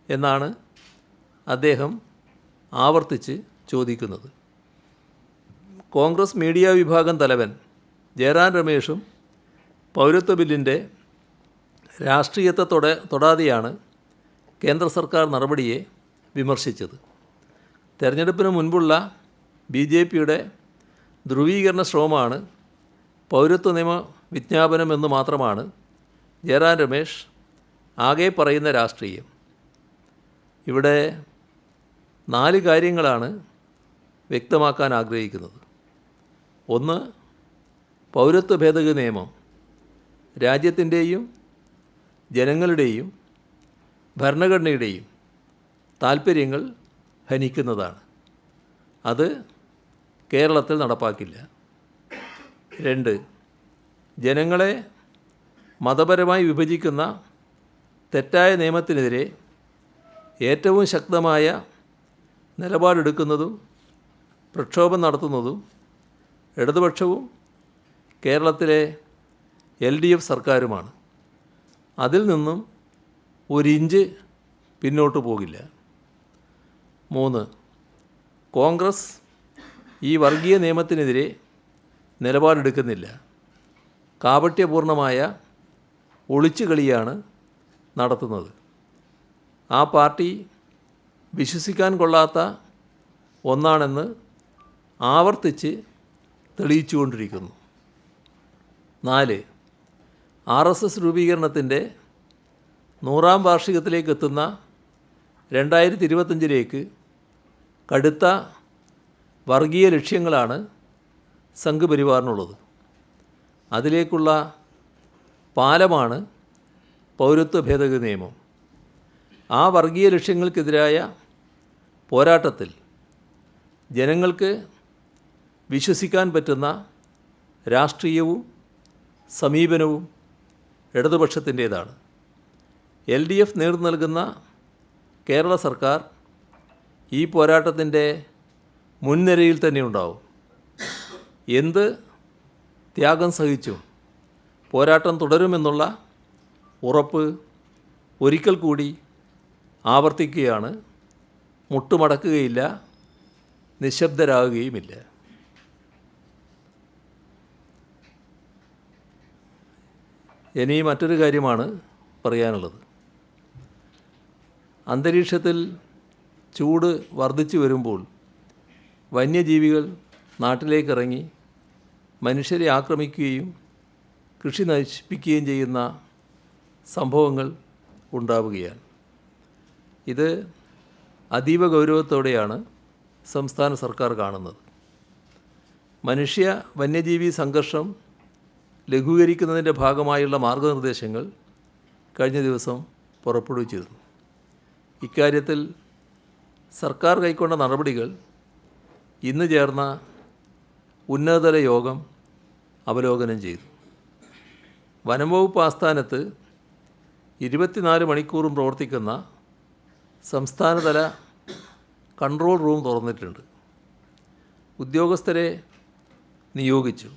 എന്നാണ് അദ്ദേഹം ആവർത്തിച്ച് ചോദിക്കുന്നത്. കോൺഗ്രസ് മീഡിയ വിഭാഗം തലവൻ ജയറാം രമേഷും പൗരത്വ ബില്ലിൻ്റെ രാഷ്ട്രീയത്തെ തൊടാതെയാണ് കേന്ദ്ര സർക്കാർ നടപടിയെ വിമർശിച്ചത്. തെരഞ്ഞെടുപ്പിന് മുൻപുള്ള BJPയുടെ ധ്രുവീകരണ ശ്രമമാണ് പൗരത്വ നിയമ വിജ്ഞാപനം എന്ന് മാത്രമാണ് ജയറാം രമേഷ് ആകെ പറയുന്ന രാഷ്ട്രീയം. ഇവിടെ 4 കാര്യങ്ങളാണ് വ്യക്തമാക്കാൻ ആഗ്രഹിക്കുന്നത്. ഒന്ന്, പൗരത്വ ഭേദഗതി നിയമം രാജ്യത്തിൻ്റെയും ജനങ്ങളുടെയും ഭരണഘടനയുടെയും താൽപ്പര്യങ്ങൾ ഹനിക്കുന്നതാണ്. അത് കേരളത്തിൽ നടപ്പാക്കില്ല. 2, ജനങ്ങളെ മതപരമായി വിഭജിക്കുന്ന തെറ്റായ നിയമത്തിനെതിരെ ഏറ്റവും ശക്തമായ നിലപാടെടുക്കുന്നതും പ്രക്ഷോഭം നടത്തുന്നതും ഇടതുപക്ഷവും കേരളത്തിലെ LDF സർക്കാരുമാണ്. അതിൽ നിന്നും ഒരിഞ്ച് പിന്നോട്ട് പോകില്ല. 3, കോൺഗ്രസ് ഈ വർഗീയ നിയമത്തിനെതിരെ നിലപാടെടുക്കുന്നില്ല. കാപട്യപൂർണമായ ഒളിച്ചുകളിയാണ് നടത്തുന്നത്. ആ പാർട്ടി വിശ്വസിക്കാൻ കൊള്ളാത്ത ഒന്നാണെന്ന് ആവർത്തിച്ച് തെളിയിച്ചുകൊണ്ടിരിക്കുന്നു. 4, RSS രൂപീകരണത്തിൻ്റെ 100ാം വാർഷികത്തിലേക്ക് എത്തുന്ന 2025 കടുത്ത വർഗീയ ലക്ഷ്യങ്ങളാണ് സംഘപരിവാറിനുള്ളത്. അതിലേക്കുള്ള പാലമാണ് പൗരത്വ ഭേദഗതി നിയമം. ആ വർഗീയ ലക്ഷ്യങ്ങൾക്കെതിരായ പോരാട്ടത്തിൽ ജനങ്ങൾക്ക് വിശ്വസിക്കാൻ പറ്റുന്ന രാഷ്ട്രീയവും സമീപനവും ഇടതുപക്ഷത്തിൻ്റേതാണ്. LDF നേതൃത്വം നൽകുന്ന കേരള സർക്കാർ ഈ പോരാട്ടത്തിൻ്റെ മുൻനിരയിൽ തന്നെ ഉണ്ടാവും. എന്ത് ത്യാഗം സഹിച്ചും പോരാട്ടം തുടരുമെന്നുള്ള ഉറപ്പ് ഒരിക്കൽ കൂടി ആവർത്തിക്കുകയാണ്. മുട്ടുമടക്കുകയില്ല, നിശബ്ദരാകുകയുമില്ല. ഇനി മറ്റൊരു കാര്യമാണ് പറയാനുള്ളത്. അന്തരീക്ഷത്തിൽ ചൂട് വർദ്ധിച്ചു വരുമ്പോൾ വന്യജീവികൾ നാട്ടിലേക്കിറങ്ങി മനുഷ്യരെ ആക്രമിക്കുകയും കൃഷി നശിപ്പിക്കുകയും ചെയ്യുന്ന സംഭവങ്ങൾ ഉണ്ടാവുകയാണ്. ഇത് അതീവ ഗൗരവത്തോടെയാണ് സംസ്ഥാന സർക്കാർ കാണുന്നത്. മനുഷ്യ വന്യജീവി സംഘർഷം ലഘൂകരിക്കുന്നതിൻ്റെ ഭാഗമായുള്ള മാർഗനിർദ്ദേശങ്ങൾ കഴിഞ്ഞ ദിവസം പുറപ്പെടുവിച്ചിരുന്നു. ഇക്കാര്യത്തിൽ സർക്കാർ കൈക്കൊണ്ട നടപടികൾ ഇന്ന് ചേർന്ന ഉന്നതതല യോഗം അവലോകനം ചെയ്തു. വനംവകുപ്പ് ആസ്ഥാനത്ത് 24 മണിക്കൂറും പ്രവർത്തിക്കുന്ന സംസ്ഥാനതല കൺട്രോൾ റൂം തുറന്നിട്ടുണ്ട്. ഉദ്യോഗസ്ഥരെ നിയോഗിച്ചു.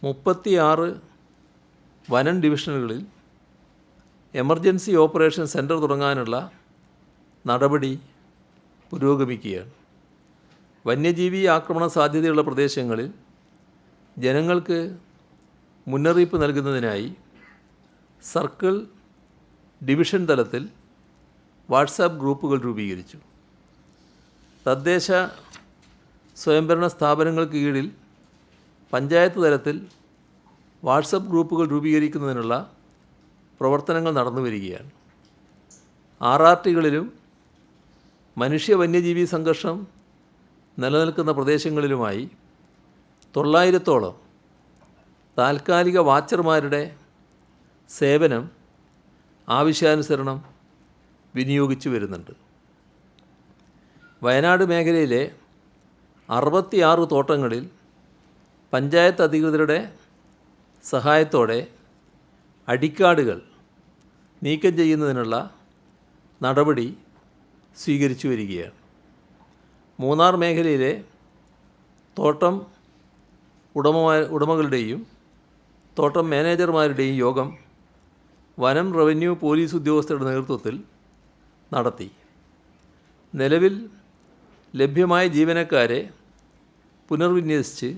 36 വനം ഡിവിഷനുകളിൽ എമർജൻസി ഓപ്പറേഷൻ സെൻറ്റർ തുടങ്ങാനുള്ള നടപടി പുരോഗമിക്കുകയാണ്. വന്യജീവി ആക്രമണ സാധ്യതയുള്ള പ്രദേശങ്ങളിൽ ജനങ്ങൾക്ക് മുന്നറിയിപ്പ് നൽകുന്നതിനായി സർക്കിൾ, ഡിവിഷൻ തലത്തിൽ വാട്സാപ്പ് ഗ്രൂപ്പുകൾ രൂപീകരിച്ചു. തദ്ദേശ സ്വയംഭരണ സ്ഥാപനങ്ങൾക്ക് കീഴിൽ പഞ്ചായത്ത് തലത്തിൽ വാട്സപ്പ് ഗ്രൂപ്പുകൾ രൂപീകരിക്കുന്നതിനുള്ള പ്രവർത്തനങ്ങൾ നടന്നു വരികയാണ്. RRTകളിലും മനുഷ്യ വന്യജീവി സംഘർഷം നിലനിൽക്കുന്ന പ്രദേശങ്ങളിലുമായി 900ഓളം താൽക്കാലിക വാച്ചർമാരുടെ സേവനം ആവശ്യാനുസരണം വിനിയോഗിച്ചു വരുന്നുണ്ട്. വയനാട് മേഖലയിലെ 66 തോട്ടങ്ങളിൽ പഞ്ചായത്ത് അധികൃതരുടെ സഹായത്തോടെ അടിക്കാടുകൾ നീക്കം ചെയ്യുന്നതിനുള്ള നടപടി സ്വീകരിച്ചു വരികയാണ്. മൂന്നാർ മേഖലയിലെ തോട്ടം ഉടമകളുടെയും തോട്ടം മാനേജർമാരുടെയും യോഗം വനം, റവന്യൂ, പോലീസ് ഉദ്യോഗസ്ഥരുടെ നേതൃത്വത്തിൽ നടത്തി. നിലവിൽ ലഭ്യമായ ജീവനക്കാരെ പുനർവിന്യസിച്ച്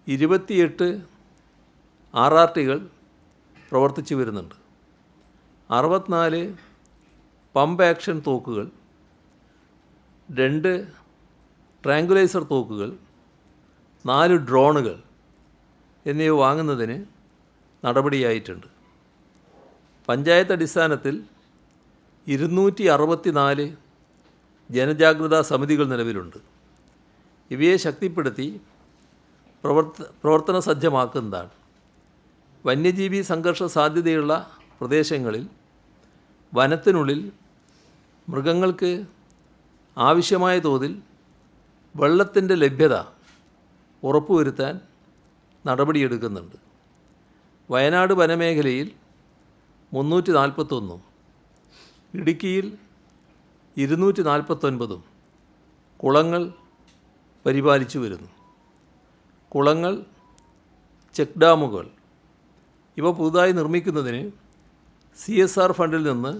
28 RRTകൾ പ്രവർത്തിച്ചു വരുന്നുണ്ട്. 64 പമ്പ് ആക്ഷൻ തോക്കുകൾ, 2 ട്രാങ്കുലൈസർ തോക്കുകൾ, 4 ഡ്രോണുകൾ എന്നിവ വാങ്ങുന്നതിന് നടപടിയായിട്ടുണ്ട്. പഞ്ചായത്ത് അടിസ്ഥാനത്തിൽ 264 ജനജാഗ്രതാ സമിതികൾ നിലവിലുണ്ട്. ഇവയെ ശക്തിപ്പെടുത്തി പ്രവർത്തന സജ്ജമാക്കുന്നതാണ്. വന്യജീവി സംഘർഷ സാധ്യതയുള്ള പ്രദേശങ്ങളിൽ വനത്തിനുള്ളിൽ മൃഗങ്ങൾക്ക് ആവശ്യമായ തോതിൽ വെള്ളത്തിൻ്റെ ലഭ്യത ഉറപ്പുവരുത്താൻ നടപടിയെടുക്കുന്നുണ്ട്. വയനാട് വനമേഖലയിൽ 341, ഇടുക്കിയിൽ 249 കുളങ്ങൾ പരിപാലിച്ചു വരുന്നു. കുളങ്ങൾ, ചെക്ക് ഡാമുകൾ ഇവ പുതുതായി നിർമ്മിക്കുന്നതിന് CSR ഫണ്ടിൽ നിന്ന്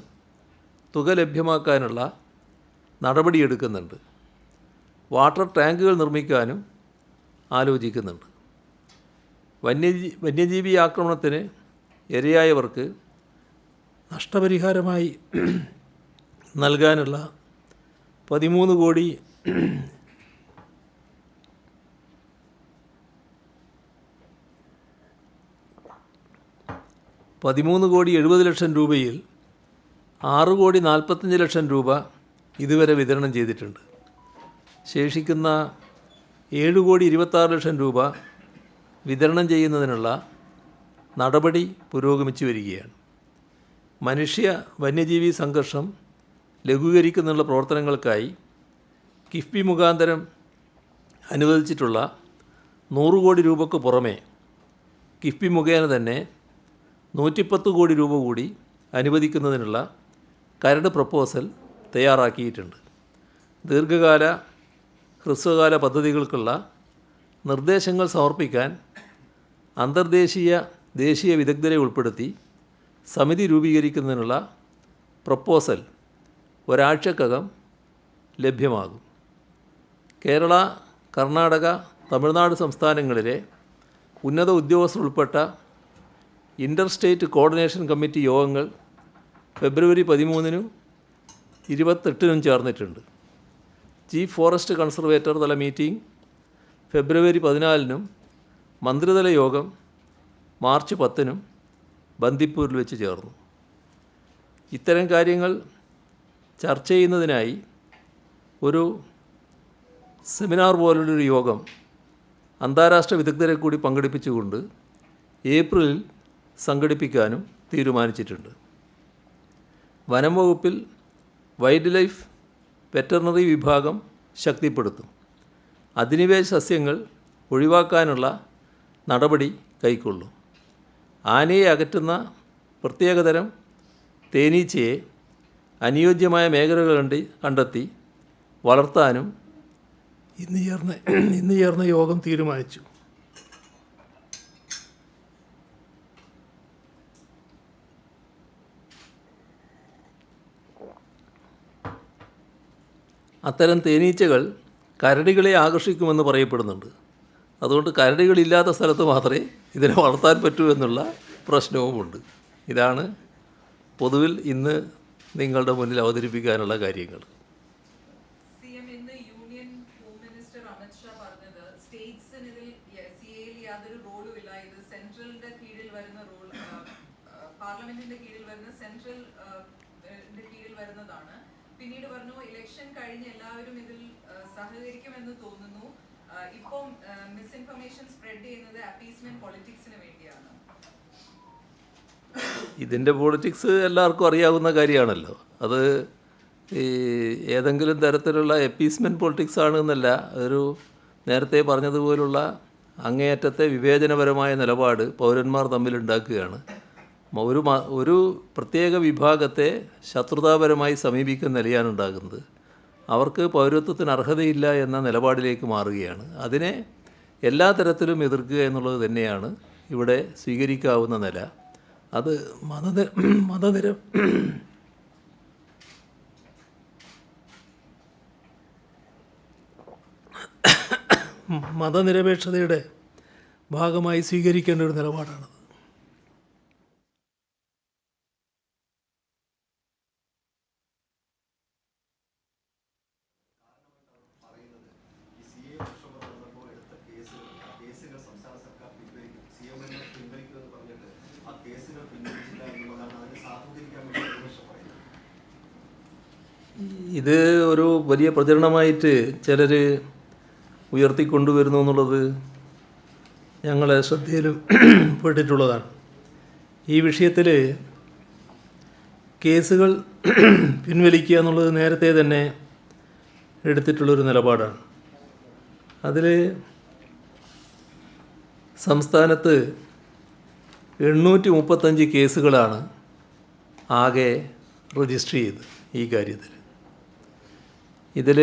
തുക ലഭ്യമാക്കാനുള്ള നടപടിയെടുക്കുന്നുണ്ട്. വാട്ടർ ടാങ്കുകൾ നിർമ്മിക്കാനും ആലോചിക്കുന്നുണ്ട്. വന്യജീവി ആക്രമണത്തിന് ഇരയായവർക്ക് നഷ്ടപരിഹാരമായി നൽകാനുള്ള 13 കോടി 13,70,00,000 രൂപയിൽ 6,45,00,000 രൂപ ഇതുവരെ വിതരണം ചെയ്തിട്ടുണ്ട്. ശേഷിക്കുന്ന 7,26,00,000 രൂപ വിതരണം ചെയ്യുന്നതിനുള്ള നടപടി പുരോഗമിച്ചു വരികയാണ്. മനുഷ്യ വന്യജീവി സംഘർഷം ലഘൂകരിക്കുന്നതിനുള്ള പ്രവർത്തനങ്ങൾക്കായി കിഫ്ബി മുഖാന്തരം അനുവദിച്ചിട്ടുള്ള 100 കോടി രൂപയ്ക്ക് പുറമെ കിഫ്ബി മുഖേന തന്നെ 110 കോടി രൂപ കൂടി അനുവദിക്കുന്നതിനുള്ള കരട് പ്രപ്പോസൽ തയ്യാറാക്കിയിട്ടുണ്ട്. ദീർഘകാല ഹ്രസ്വകാല പദ്ധതികൾക്കുള്ള നിർദ്ദേശങ്ങൾ സമർപ്പിക്കാൻ അന്തർദേശീയ ദേശീയ വിദഗ്ധരെ ഉൾപ്പെടുത്തി സമിതി രൂപീകരിക്കുന്നതിനുള്ള പ്രപ്പോസൽ ഒരാഴ്ചക്കകം ലഭ്യമാകും. കേരള, കർണാടക, തമിഴ്നാട് സംസ്ഥാനങ്ങളിലെ ഉന്നത ഉദ്യോഗസ്ഥർ ഉൾപ്പെട്ട ഇൻ്റർ സ്റ്റേറ്റ് കോർഡിനേഷൻ കമ്മിറ്റി യോഗങ്ങൾ ഫെബ്രുവരി 13-നും 28-നും ചേർന്നിട്ടുണ്ട്. ചീഫ് ഫോറസ്റ്റ് കൺസർവേറ്റർ തല മീറ്റിംഗ് ഫെബ്രുവരി 14-നും മന്ത്രിതല യോഗം മാർച്ച് 10-നും ബന്ദിപ്പൂരിൽ വെച്ച് ചേർന്നു. ഇത്തരം കാര്യങ്ങൾ ചർച്ച ചെയ്യുന്നതിനായി ഒരു സെമിനാർ പോലുള്ളൊരു യോഗം അന്താരാഷ്ട്ര വിദഗ്ധരെ കൂടി പങ്കെടുപ്പിച്ചുകൊണ്ട് ഏപ്രിലിൽ സംഘടിപ്പിക്കാനും തീരുമാനിച്ചിട്ടുണ്ട്. വനം വകുപ്പിൽ വൈൽഡ് ലൈഫ് വെറ്ററിനറി വിഭാഗം ശക്തിപ്പെടുത്തും. അധിനിവേശ സസ്യങ്ങൾ ഒഴിവാക്കാനുള്ള നടപടി കൈക്കൊള്ളും. ആനയെ അകറ്റുന്ന പ്രത്യേകതരം തേനീച്ചയെ അനുയോജ്യമായ മേഖലകൾ കണ്ടെത്തി വളർത്താനും ഇന്ന് ചേർന്ന യോഗം തീരുമാനിച്ചു. അത്തരം തേനീച്ചകൾ കരടികളെ ആകർഷിക്കുമെന്ന് പറയപ്പെടുന്നുണ്ട്. അതുകൊണ്ട് കരടികളില്ലാത്ത സ്ഥലത്ത് മാത്രമേ ഇതിനെ വളർത്താൻ പറ്റൂ എന്നുള്ള പ്രശ്നവുമുണ്ട്. ഇതാണ് പൊതുവിൽ ഇന്ന് നിങ്ങളുടെ മുന്നിൽ അവതരിപ്പിക്കാനുള്ള കാര്യങ്ങൾ. പാർലമെന്റിന്റെ കീഴിൽ വരുന്ന സെൻട്രൽ കീഴിൽ വരുന്നതാണ്. പിന്നീട് പറഞ്ഞു ഇലക്ഷൻ കഴിഞ്ഞ് എല്ലാവരും ഇതിൽ സഹകരിക്കുമെന്ന് തോന്നുന്നു. ഇപ്പം മിസ്ഇൻഫർമേഷൻ സ്പ്രെഡ് ചെയ്യുന്നത് അപ്പീസ്മെന്റ് പൊളിറ്റിക്സിന് വേണ്ടിയാണ്. ഇതിൻ്റെ പൊളിറ്റിക്സ് എല്ലാവർക്കും അറിയാവുന്ന കാര്യമാണല്ലോ. അത് ഈ ഏതെങ്കിലും തരത്തിലുള്ള അപ്പീസ്മെൻറ്റ് പൊളിറ്റിക്സ് ആണെന്നല്ല, ഒരു നേരത്തെ പറഞ്ഞതുപോലുള്ള അങ്ങേയറ്റത്തെ വിവേചനപരമായ നിലപാട് പൗരന്മാർ തമ്മിലുണ്ടാക്കുകയാണ്. ഒരു പ്രത്യേക വിഭാഗത്തെ ശത്രുതാപരമായി സമീപിക്കുന്ന നിലയാണ് ഉണ്ടാകുന്നത്. അവർക്ക് പൗരത്വത്തിന് അർഹതയില്ല എന്ന നിലപാടിലേക്ക് മാറുകയാണ്. അതിനെ എല്ലാ തരത്തിലും എതിർക്കുക എന്നുള്ളത് തന്നെയാണ് ഇവിടെ സ്വീകരിക്കാവുന്ന നില. അത് മതനിരപേക്ഷതയുടെ ഭാഗമായി സ്വീകരിക്കേണ്ട ഒരു നിലപാടാണത്. ഇത് ഒരു വലിയ പ്രചരണമായിട്ട് ചിലർ ഉയർത്തിക്കൊണ്ടുവരുന്നു എന്നുള്ളത് ഞങ്ങളെ ശ്രദ്ധയിലും പെട്ടിട്ടുള്ളതാണ്. ഈ വിഷയത്തിൽ കേസുകൾ പിൻവലിക്കുക എന്നുള്ളത് നേരത്തെ തന്നെ എടുത്തിട്ടുള്ളൊരു നിലപാടാണ്. അതിൽ സംസ്ഥാനത്ത് 835 കേസുകളാണ് ആകെ രജിസ്റ്റർ ചെയ്തത്. ഈ കാര്യത്തിൽ ഇതിൽ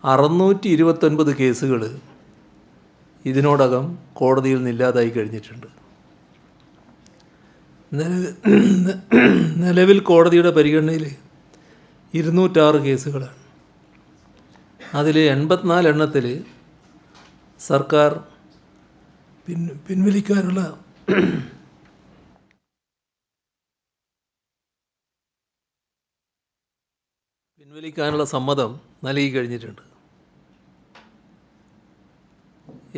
629 കേസുകൾ ഇതിനോടകം കോടതിയിൽ നിന്നില്ലാതായി കഴിഞ്ഞിട്ടുണ്ട്. നിലവിൽ കോടതിയുടെ പരിഗണനയിൽ 206 കേസുകളാണ്. അതിൽ 84 എണ്ണത്തിൽ സർക്കാർ പിൻവലിക്കാനുള്ള സമ്മതം നൽകി കഴിഞ്ഞിട്ടുണ്ട്.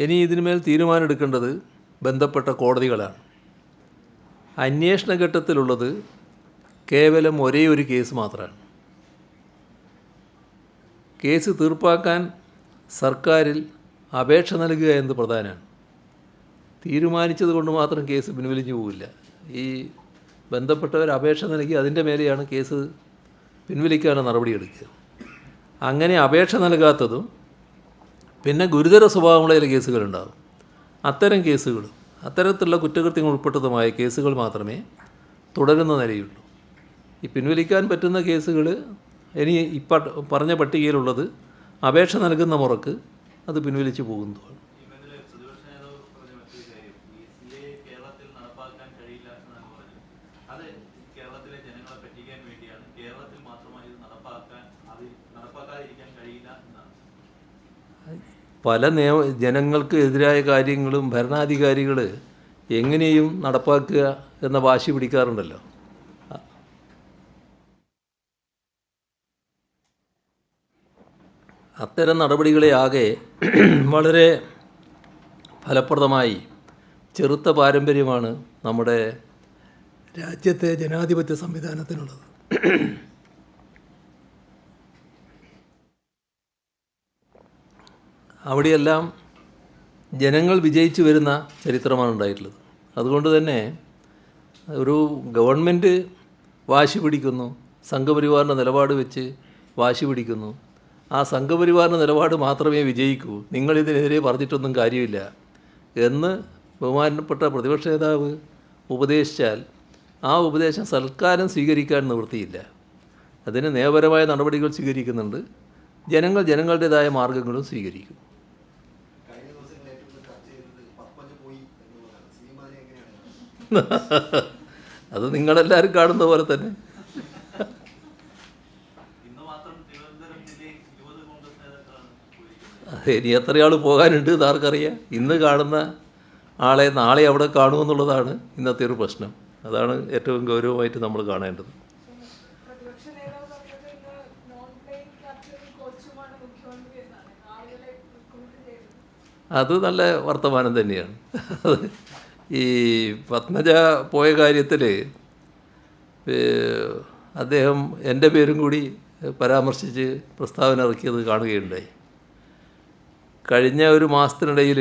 ഇനി ഇതിന്മേൽ തീരുമാനമെടുക്കേണ്ടത് ബന്ധപ്പെട്ട കോടതികളാണ്. അന്വേഷണ ഘട്ടത്തിലുള്ളത് കേവലം ഒരേ ഒരു കേസ് മാത്രമാണ്. കേസ് തീർപ്പാക്കാൻ സർക്കാരിൽ അപേക്ഷ നൽകുക എന്നത് പ്രധാനമാണ്. തീരുമാനിച്ചത് കൊണ്ട് മാത്രം കേസ് പിൻവലിഞ്ഞു പോവില്ല. ഈ ബന്ധപ്പെട്ടവർ അപേക്ഷ നൽകി അതിൻ്റെ മേലെയാണ് കേസ് പിൻവലിക്കാനുള്ള നടപടിയെടുക്കുക. അങ്ങനെ അപേക്ഷ നൽകാത്തതും പിന്നെ ഗുരുതര സ്വഭാവമുള്ള ചില കേസുകളുണ്ടാകും. അത്തരം കേസുകളും അത്തരത്തിലുള്ള കുറ്റകൃത്യങ്ങൾ ഉൾപ്പെട്ടതുമായ കേസുകൾ മാത്രമേ തുടരുന്ന നിലയുള്ളൂ. ഈ പിൻവലിക്കാൻ പറ്റുന്ന കേസുകൾ ഇനി ഇപ്പം പറഞ്ഞ പട്ടികയിലുള്ളത് അപേക്ഷ നൽകുന്ന മുറക്ക് അത് പിൻവലിച്ചു പോകുന്നതാണ്. പല ജനങ്ങൾക്ക് എതിരായ കാര്യങ്ങളും ഭരണാധികാരികൾ എങ്ങനെയും നടപ്പാക്കുക എന്ന വാശി പിടിക്കാറുണ്ടല്ലോ. അത്തരം നടപടികളെ ആകെ വളരെ ഫലപ്രദമായി ചെറുത്ത പാരമ്പര്യമാണ് നമ്മുടെ രാജ്യത്തെ ജനാധിപത്യ സംവിധാനത്തിനുള്ളത്. അവിടെയെല്ലാം ജനങ്ങൾ വിജയിച്ചു വരുന്ന ചരിത്രമാണ് ഉണ്ടായിട്ടുള്ളത്. അതുകൊണ്ട് തന്നെ ഒരു ഗവൺമെൻറ് വാശി പിടിക്കുന്നു, സംഘപരിവാറിൻ്റെ നിലപാട് വെച്ച് വാശി പിടിക്കുന്നു. ആ സംഘപരിവാറിൻ്റെ നിലപാട് മാത്രമേ വിജയിക്കൂ, നിങ്ങളിതിനെതിരെ പറഞ്ഞിട്ടൊന്നും കാര്യമില്ല എന്ന് ബഹുമാനപ്പെട്ട പ്രതിപക്ഷ നേതാവ് ഉപദേശിച്ചാൽ ആ ഉപദേശം സർക്കാരും സ്വീകരിക്കാൻ നിവൃത്തിയില്ല. അതിന് നിയമപരമായ നടപടികൾ സ്വീകരിക്കുന്നുണ്ട്, ജനങ്ങൾ ജനങ്ങളുടേതായ മാർഗങ്ങളും സ്വീകരിക്കും. അത് നിങ്ങളെല്ലാവരും കാണുന്ന പോലെ തന്നെ. ഇനി എത്ര ആൾ പോകാനുണ്ട് എന്ന് ആർക്കറിയാം. ഇന്ന് കാണുന്ന ആളെ നാളെ അവിടെ കാണുമെന്നുള്ളതാണ് ഇന്നത്തെ ഒരു പ്രശ്നം. അതാണ് ഏറ്റവും ഗൗരവമായിട്ട് നമ്മൾ കാണേണ്ടത്. അത് നല്ല വർത്തമാനം തന്നെയാണ്. ഈ പത്മജ പോയ കാര്യത്തിൽ അദ്ദേഹം എൻ്റെ പേരും കൂടി പരാമർശിച്ച് പ്രസ്താവന ഇറക്കിയത് കാണുകയുണ്ടായി. കഴിഞ്ഞ ഒരു മാസത്തിനിടയിൽ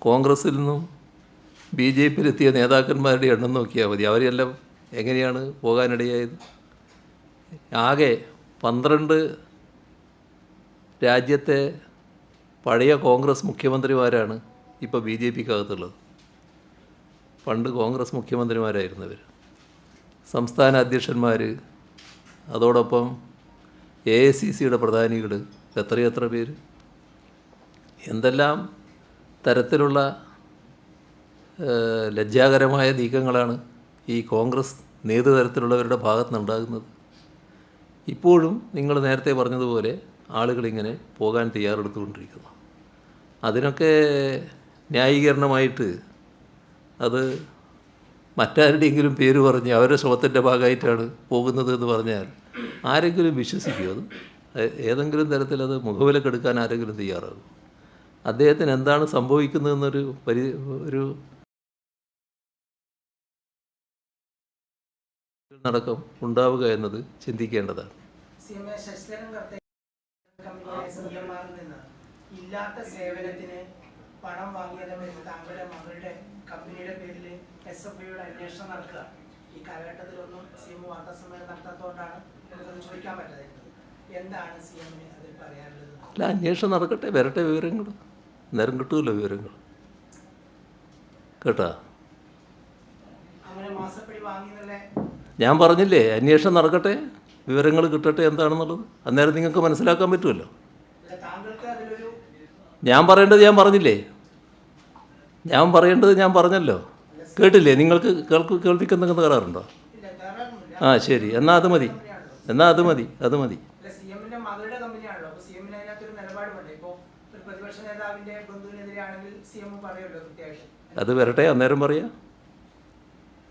കോൺഗ്രസിൽ നിന്നും BJP എത്തിയ നേതാക്കന്മാരുടെ എണ്ണം നോക്കിയാൽ മതി, അവരെല്ലാം എങ്ങനെയാണ് പോകാനിടയായത്. ആകെ 12 രാജ്യത്തെ പഴയ കോൺഗ്രസ് മുഖ്യമന്ത്രിമാരാണ് ഇപ്പോൾ BJPക്കകത്തുള്ളത്. പണ്ട് കോൺഗ്രസ് മുഖ്യമന്ത്രിമാരായിരുന്നവർ, സംസ്ഥാന അധ്യക്ഷന്മാർ, അതോടൊപ്പം AICCയുടെ പ്രധാനികൾ, എത്രയെത്ര പേര്. എന്തെല്ലാം തരത്തിലുള്ള ലജ്ജാകരമായ നീക്കങ്ങളാണ് ഈ കോൺഗ്രസ് നേതൃതലത്തിലുള്ളവരുടെ ഭാഗത്ത് നിന്നുണ്ടാകുന്നത്. ഇപ്പോഴും നിങ്ങൾ നേരത്തെ പറഞ്ഞതുപോലെ ആളുകളിങ്ങനെ പോകാൻ തയ്യാറെടുത്തുകൊണ്ടിരിക്കുന്നു. അതിനൊക്കെ ന്യായീകരണമായിട്ട് അത് മറ്റാരുടെയെങ്കിലും പേര് പറഞ്ഞ് അവരുടെ ശ്രമത്തിൻ്റെ ഭാഗമായിട്ടാണ് പോകുന്നത് എന്ന് പറഞ്ഞാൽ ആരെങ്കിലും വിശ്വസിക്കുമോ? അത് ഏതെങ്കിലും തരത്തിലത് മുഖവിലക്കെടുക്കാൻ ആരെങ്കിലും തയ്യാറാകും? അദ്ദേഹത്തിന് എന്താണ് സംഭവിക്കുന്നതെന്നൊരു ഒരു നടക്കം ഉണ്ടാവുക എന്നത് ചിന്തിക്കേണ്ടതാണ്. ഇല്ലാത്ത സേവനത്തിന് പണം വാങ്ങിയതെന്ന് താങ്കളുടെ മകളുടെ കമ്പനിയുടെ പേരിൽ SFIയുടെ അന്വേഷണം നടക്കുക. ഈ കാലഘട്ടത്തിലൊന്നും CM വാർത്താസമ്മേളനം നടത്താത്തതുകൊണ്ടാണ് നമുക്കത് ചോദിക്കാൻ പറ്റാതിരുന്നത്. എന്താണ് CMന് അതിൽ പറയാനുള്ളത്? അല്ല, അന്വേഷണം നടക്കട്ടെ, വരട്ടെ വിവരങ്ങൾ, നേരം കിട്ടുമല്ലോ വിവരങ്ങൾ. കേട്ടാ, അങ്ങനെ മാസപ്പടി വാങ്ങിയെന്നല്ലേ ഞാൻ പറഞ്ഞില്ലേ, അന്വേഷണം നടക്കട്ടെ, വിവരങ്ങൾ കിട്ടട്ടെ എന്താണെന്നുള്ളത്. അന്നേരം നിങ്ങൾക്ക് മനസ്സിലാക്കാൻ പറ്റുമല്ലോ. താങ്കൾക്ക് അതിലൊരു ഞാൻ പറയേണ്ടത് ഞാൻ പറഞ്ഞില്ലേ, ഞാൻ പറയേണ്ടത് ഞാൻ പറഞ്ഞല്ലോ. കേട്ടില്ലേ? നിങ്ങൾക്ക് കേൾപ്പിക്കുന്ന കരാറുണ്ടോ? ആ ശരി, എന്നാൽ അത് മതി, എന്നാൽ അത് മതി, അത് മതി. CMന്റെ മകളുടെ കമ്പനിയാണല്ലോ, അപ്പോൾ CMന് അതിനകത്തൊരു നിലപാടുണ്ട്. ഇപ്പോൾ ഒരു പ്രതിപക്ഷ നേതാവിന്റെ ബന്ധുവിനെതിരെയാണെങ്കിൽ CM പറയുമല്ലോ കൃത്യമായിട്ട്. അത് വരട്ടെ, അന്നേരം പറയാം.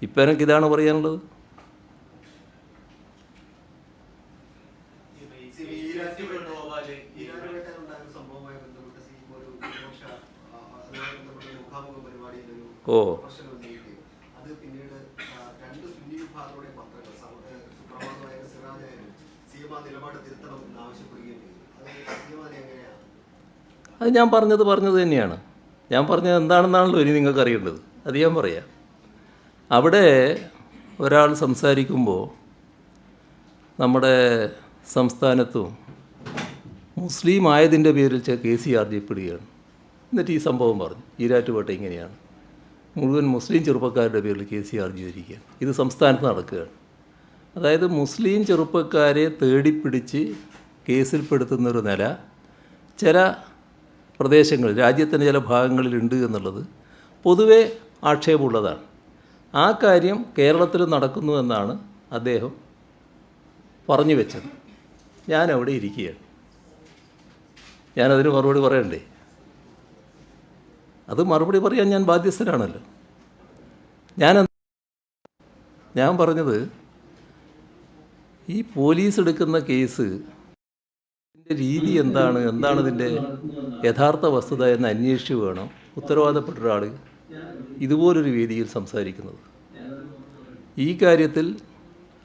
ഇപ്പം എനിക്ക് ഇതാണ് പറയാനുള്ളത്. ഓ, അത് പിന്നീട് 2 അത് ഞാൻ പറഞ്ഞത് തന്നെയാണ്. ഞാൻ പറഞ്ഞത് എന്താണെന്നാണല്ലോ ഇനി നിങ്ങൾക്ക് അറിയേണ്ടത്. അത് ഞാൻ പറയാം. അവിടെ ഒരാൾ സംസാരിക്കുമ്പോൾ നമ്മുടെ സംസ്ഥാനത്തും മുസ്ലിം ആയതിൻ്റെ പേരിൽ കേസ് ചാർജ് ചെയ്യപ്പെടുകയാണ്. എന്നിട്ട് ഈ സംഭവം പറഞ്ഞു, ഈരാറ്റുപേട്ട ഇങ്ങനെയാണ്, മുഴുവൻ മുസ്ലിം ചെറുപ്പക്കാരുടെ പേരിൽ കേസ് ചാർജ് ചെയ്തിരിക്കുകയാണ്. ഇത് സംസ്ഥാനത്ത് നടക്കുകയാണ്. അതായത് മുസ്ലിം ചെറുപ്പക്കാരെ തേടിപ്പിടിച്ച് കേസിൽപ്പെടുത്തുന്നൊരു നില ചില പ്രദേശങ്ങളിൽ, രാജ്യത്തിൻ്റെ ചില ഭാഗങ്ങളിലുണ്ട് എന്നുള്ളത് പൊതുവെ ആക്ഷേപമുള്ളതാണ്. ആ കാര്യം കേരളത്തിൽ നടക്കുന്നു എന്നാണ് അദ്ദേഹം പറഞ്ഞു വെച്ചത്. ഞാനവിടെ ഇരിക്കുകയാണ്. ഞാനതിന് മറുപടി പറയണ്ടേ? അത് മറുപടി പറയാൻ ഞാൻ ബാധ്യസ്ഥനാണല്ലോ. ഞാൻ പറഞ്ഞത് ഈ പോലീസ് എടുക്കുന്ന കേസ് രീതി എന്താണ് ഇതിൻ്റെ യഥാർത്ഥ വസ്തുത എന്ന് അന്വേഷിച്ച് വേണം ഉത്തരവാദപ്പെട്ട ഒരാൾ ഇതുപോലൊരു വേദിയിൽ സംസാരിക്കുന്നത്. ഈ കാര്യത്തിൽ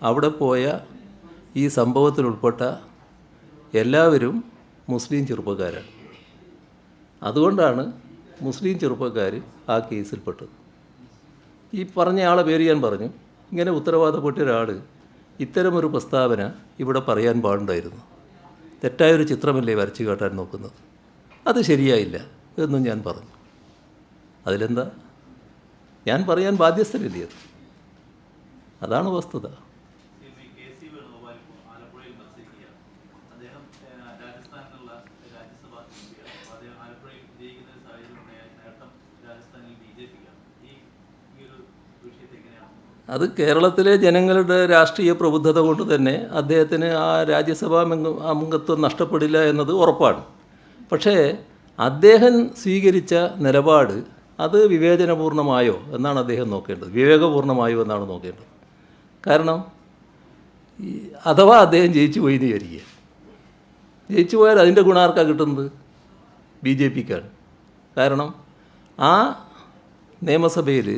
അവിടെ പോയ ഈ സംഭവത്തിൽ ഉൾപ്പെട്ട എല്ലാവരും മുസ്ലിം ചെറുപ്പക്കാരാണ്. അതുകൊണ്ടാണ് മുസ്ലിം ചെറുപ്പക്കാർ ആ കേസിൽപ്പെട്ടത്. ഈ പറഞ്ഞ ആളെ പേര് ഞാൻ പറഞ്ഞു. ഇങ്ങനെ ഉത്തരവാദപ്പെട്ട ഒരാൾ ഇത്തരമൊരു പ്രസ്താവന ഇവിടെ പറയാൻ പാടുണ്ടായിരുന്നു. തെറ്റായൊരു ചിത്രമല്ലേ വരച്ചു കാട്ടാൻ നോക്കുന്നത്. അത് ശരിയായില്ല എന്നും ഞാൻ പറഞ്ഞു. അതിലെന്താ? ഞാൻ പറയാൻ ബാധ്യസ്ഥനല്ലേ അത്. അതാണ് വസ്തുത. അത് കേരളത്തിലെ ജനങ്ങളുടെ രാഷ്ട്രീയ പ്രബുദ്ധത കൊണ്ട് തന്നെ അദ്ദേഹത്തിന് ആ രാജ്യസഭാ അംഗത്വം നഷ്ടപ്പെടില്ല എന്നത് ഉറപ്പാണ്. പക്ഷേ അദ്ദേഹം സ്വീകരിച്ച നിലപാട് അത് വിവേചനപൂർണ്ണമായോ എന്നാണ് അദ്ദേഹം നോക്കേണ്ടത്, വിവേകപൂർണ്ണമായോ എന്നാണ് നോക്കേണ്ടത്. കാരണം അഥവാ അദ്ദേഹം ജയിച്ചു പോയി എന്ന് വിചാരിക്കുക, ജയിച്ചു പോയാൽ അതിൻ്റെ ഗുണാർക്കാണ് കിട്ടുന്നത്? BJPക്കാണ്. കാരണം ആ നിയമസഭയിൽ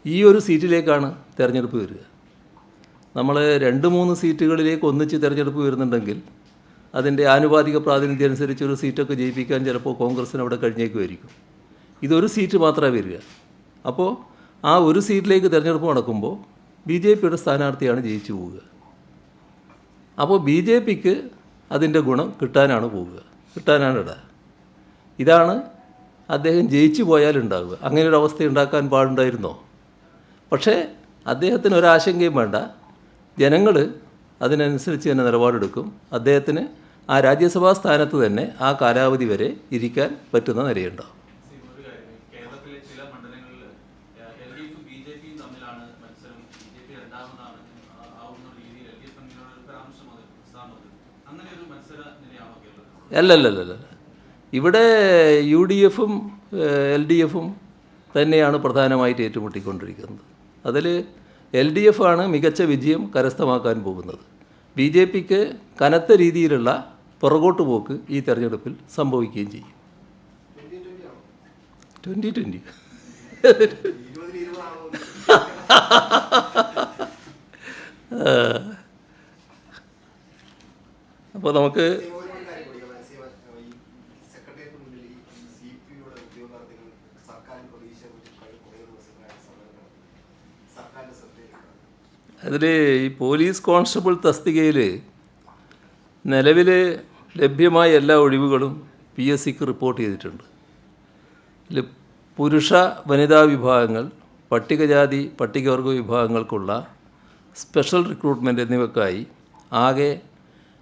ഈ ഒരു സീറ്റിലേക്കാണ് തിരഞ്ഞെടുപ്പ് വരിക. നമ്മൾ 2-3 സീറ്റുകളിലേക്ക് ഒന്നിച്ച് തിരഞ്ഞെടുപ്പ് വരുന്നുണ്ടെങ്കിൽ അതിൻ്റെ ആനുപാതിക പ്രാതിനിധ്യം അനുസരിച്ച് ഒരു സീറ്റൊക്കെ ജയിപ്പിക്കാൻ ചിലപ്പോൾ കോൺഗ്രസ്സിന് അവിടെ കഴിഞ്ഞേക്കുമായിരിക്കും. ഇതൊരു സീറ്റ് മാത്രമേ വരിക. അപ്പോൾ ആ ഒരു സീറ്റിലേക്ക് തിരഞ്ഞെടുപ്പ് നടക്കുമ്പോൾ BJPയുടെ സ്ഥാനാർത്ഥിയാണ് ജയിച്ചു പോവുക. അപ്പോൾ BJPക്ക് അതിൻ്റെ ഗുണം കിട്ടാനാണ് ഇട. ഇതാണ് അദ്ദേഹം ജയിച്ചു പോയാലുണ്ടാവുക. അങ്ങനെയൊരു അവസ്ഥ ഉണ്ടാക്കാൻ പാടുണ്ടായിരുന്നോ? പക്ഷേ അദ്ദേഹത്തിന് ഒരാശങ്കയും വേണ്ട. ജനങ്ങൾ അതിനനുസരിച്ച് തന്നെ നിലപാടെടുക്കും. അദ്ദേഹത്തിന് ആ രാജ്യസഭാ സ്ഥാനത്ത് തന്നെ ആ കാലാവധി വരെ ഇരിക്കാൻ പറ്റുന്ന നിലയുണ്ടാവും. കേരളത്തിലെ ചില മണ്ഡലങ്ങളിൽ LDF BJP തമ്മിലാണ് മത്സരം. BJP രണ്ടാമതാണ് ആവുന്ന രീതിയിൽ LDF തമ്മിലുള്ള പരാമർശം അങ്ങനെ ഒരു മത്സര നിലയാണോ കേരളത്തിൽ? അല്ലല്ല. ഇവിടെ UDFും LDFും തന്നെയാണ് പ്രധാനമായിട്ട് ഏറ്റുമുട്ടിക്കൊണ്ടിരിക്കുന്നത്. അതിൽ LDF ആണ് മികച്ച വിജയം കരസ്ഥമാക്കാൻ പോകുന്നത്. BJPക്ക് കനത്ത രീതിയിലുള്ള പുറകോട്ട് പോക്ക് ഈ തെരഞ്ഞെടുപ്പിൽ സംഭവിക്കുകയും ചെയ്യും. 2020 അപ്പോൾ നമുക്ക് അതിൽ ഈ പോലീസ് കോൺസ്റ്റബിൾ തസ്തികയിൽ നിലവിൽ ലഭ്യമായ എല്ലാ ഒഴിവുകളും PSCക്ക് റിപ്പോർട്ട് ചെയ്തിട്ടുണ്ട്. ഇതിൽ പുരുഷ വനിതാ വിഭാഗങ്ങൾ, പട്ടികജാതി പട്ടികവർഗ വിഭാഗങ്ങൾക്കുള്ള സ്പെഷ്യൽ റിക്രൂട്ട്മെൻറ്റ് എന്നിവയ്ക്കായി ആകെ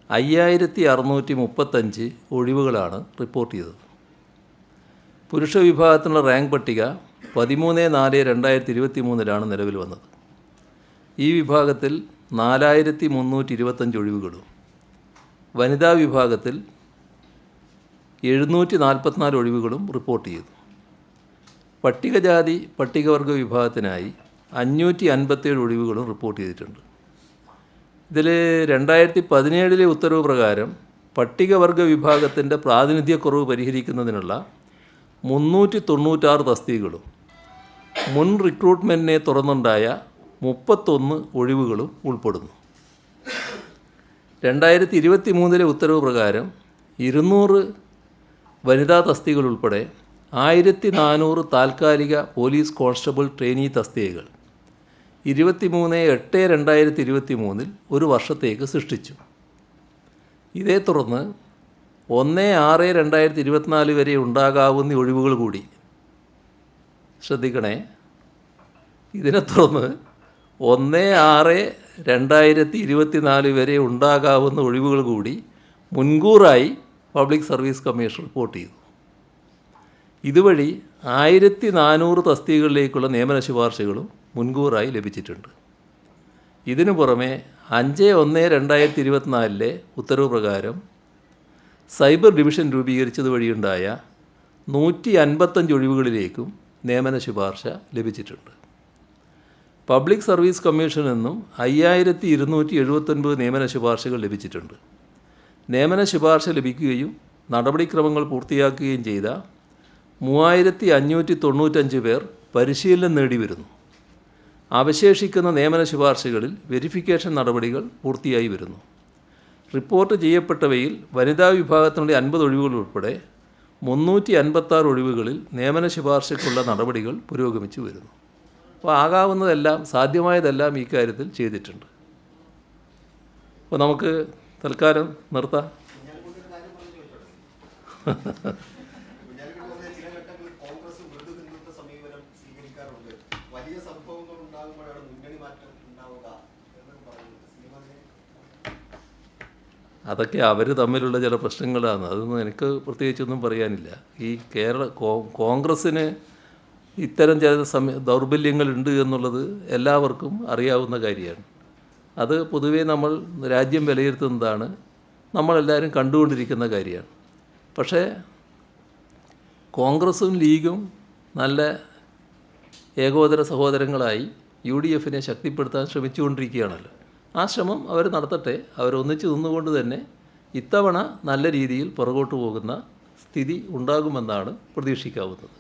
5635 ഒഴിവുകളാണ് റിപ്പോർട്ട് ചെയ്തത്. പുരുഷ വിഭാഗത്തിനുള്ള റാങ്ക് പട്ടിക 13/4/2023 നിലവിൽ വന്നത്. ഈ വിഭാഗത്തിൽ 4325 ഒഴിവുകളും വനിതാ വിഭാഗത്തിൽ 744 ഒഴിവുകളും റിപ്പോർട്ട് ചെയ്തു. പട്ടികജാതി പട്ടികവർഗ വിഭാഗത്തിനായി 557 ഒഴിവുകളും റിപ്പോർട്ട് ചെയ്തിട്ടുണ്ട്. ഇതിൽ 2017 ഉത്തരവ് പ്രകാരം പട്ടികവർഗ വിഭാഗത്തിൻ്റെ പ്രാതിനിധ്യക്കുറവ് പരിഹരിക്കുന്നതിനുള്ള 396 തസ്തികകളും മുൻ റിക്രൂട്ട്മെൻറ്റിനെ തുടർന്നുണ്ടായ 31 ഒഴിവുകളും ഉൾപ്പെടുന്നു. 2023 ഉത്തരവ് പ്രകാരം 200 വനിതാ തസ്തികകൾ ഉൾപ്പെടെ 1400 താൽക്കാലിക പോലീസ് കോൺസ്റ്റബിൾ ട്രെയിനി തസ്തികകൾ 23/8/2023 ഒരു വർഷത്തേക്ക് സൃഷ്ടിച്ചു. ഇതേ തുടർന്ന് 1/6/2024 വരെ ഉണ്ടാകാവുന്ന ഒഴിവുകൾ കൂടി ശ്രദ്ധിക്കണേ. ഇതിനെ തുടർന്ന് 1/6/2024 വരെ ഉണ്ടാകാവുന്ന ഒഴിവുകൾ കൂടി മുൻകൂറായി പബ്ലിക് സർവീസ് കമ്മീഷൻ റിപ്പോർട്ട് ചെയ്തു. ഇതുവഴി 1400 തസ്തികകളിലേക്കുള്ള നിയമന ശുപാർശകളും മുൻകൂറായി ലഭിച്ചിട്ടുണ്ട്. ഇതിനു പുറമെ 5/1/2024 ഉത്തരവ് പ്രകാരം സൈബർ ഡിവിഷൻ രൂപീകരിച്ചത് വഴിയുണ്ടായ 155 ഒഴിവുകളിലേക്കും നിയമന ശുപാർശ ലഭിച്ചിട്ടുണ്ട്. പബ്ലിക് സർവീസ് കമ്മീഷനിൽ നിന്നും 5279 നിയമന ശുപാർശകൾ ലഭിച്ചിട്ടുണ്ട്. നിയമന ശുപാർശ ലഭിക്കുകയും നടപടിക്രമങ്ങൾ പൂർത്തിയാക്കുകയും ചെയ്ത 3595 പേർ പരിശീലനം നേടി വരുന്നു. അവശേഷിക്കുന്ന നിയമന ശുപാർശകളിൽ വെരിഫിക്കേഷൻ നടപടികൾ പൂർത്തിയായി വരുന്നു. റിപ്പോർട്ട് ചെയ്യപ്പെട്ടവയിൽ വനിതാ വിഭാഗത്തിനുള്ള 50 ഒഴിവുകൾ ഉൾപ്പെടെ 356 ഒഴിവുകളിൽ നിയമന ശുപാർശയ്ക്കുള്ള നടപടികൾ പുരോഗമിച്ചു വരുന്നു. അപ്പോൾ ആകാവുന്നതെല്ലാം സാധ്യമായതെല്ലാം ഈ കാര്യത്തിൽ ചെയ്തിട്ടുണ്ട്. അപ്പോൾ നമുക്ക് തൽക്കാലം നിർത്താം. അതൊക്കെ അവർ തമ്മിലുള്ള ചില പ്രശ്നങ്ങളാണ്. അതൊന്നും എനിക്ക് പ്രത്യേകിച്ചൊന്നും പറയാനില്ല. ഈ കോൺഗ്രസ്സിന് ഇത്തരം ചില ദൗർബല്യങ്ങളുണ്ട് എന്നുള്ളത് എല്ലാവർക്കും അറിയാവുന്ന കാര്യമാണ്. അത് പൊതുവേ നമ്മൾ രാജ്യം വിലയിരുത്തുന്നതാണ്, നമ്മളെല്ലാവരും കണ്ടുകൊണ്ടിരിക്കുന്ന കാര്യമാണ്. പക്ഷേ കോൺഗ്രസും ലീഗും നല്ല ഏകോദര സഹോദരങ്ങളായി UDFനെ ശക്തിപ്പെടുത്താൻ ശ്രമിച്ചുകൊണ്ടിരിക്കുകയാണല്ലോ. ആ ശ്രമം അവർ നടത്തട്ടെ. അവരൊന്നിച്ച് നിന്നുകൊണ്ട് തന്നെ ഇത്തവണ നല്ല രീതിയിൽ പുറകോട്ട് പോകുന്ന സ്ഥിതി ഉണ്ടാകുമെന്നാണ് പ്രതീക്ഷിക്കാവുന്നത്.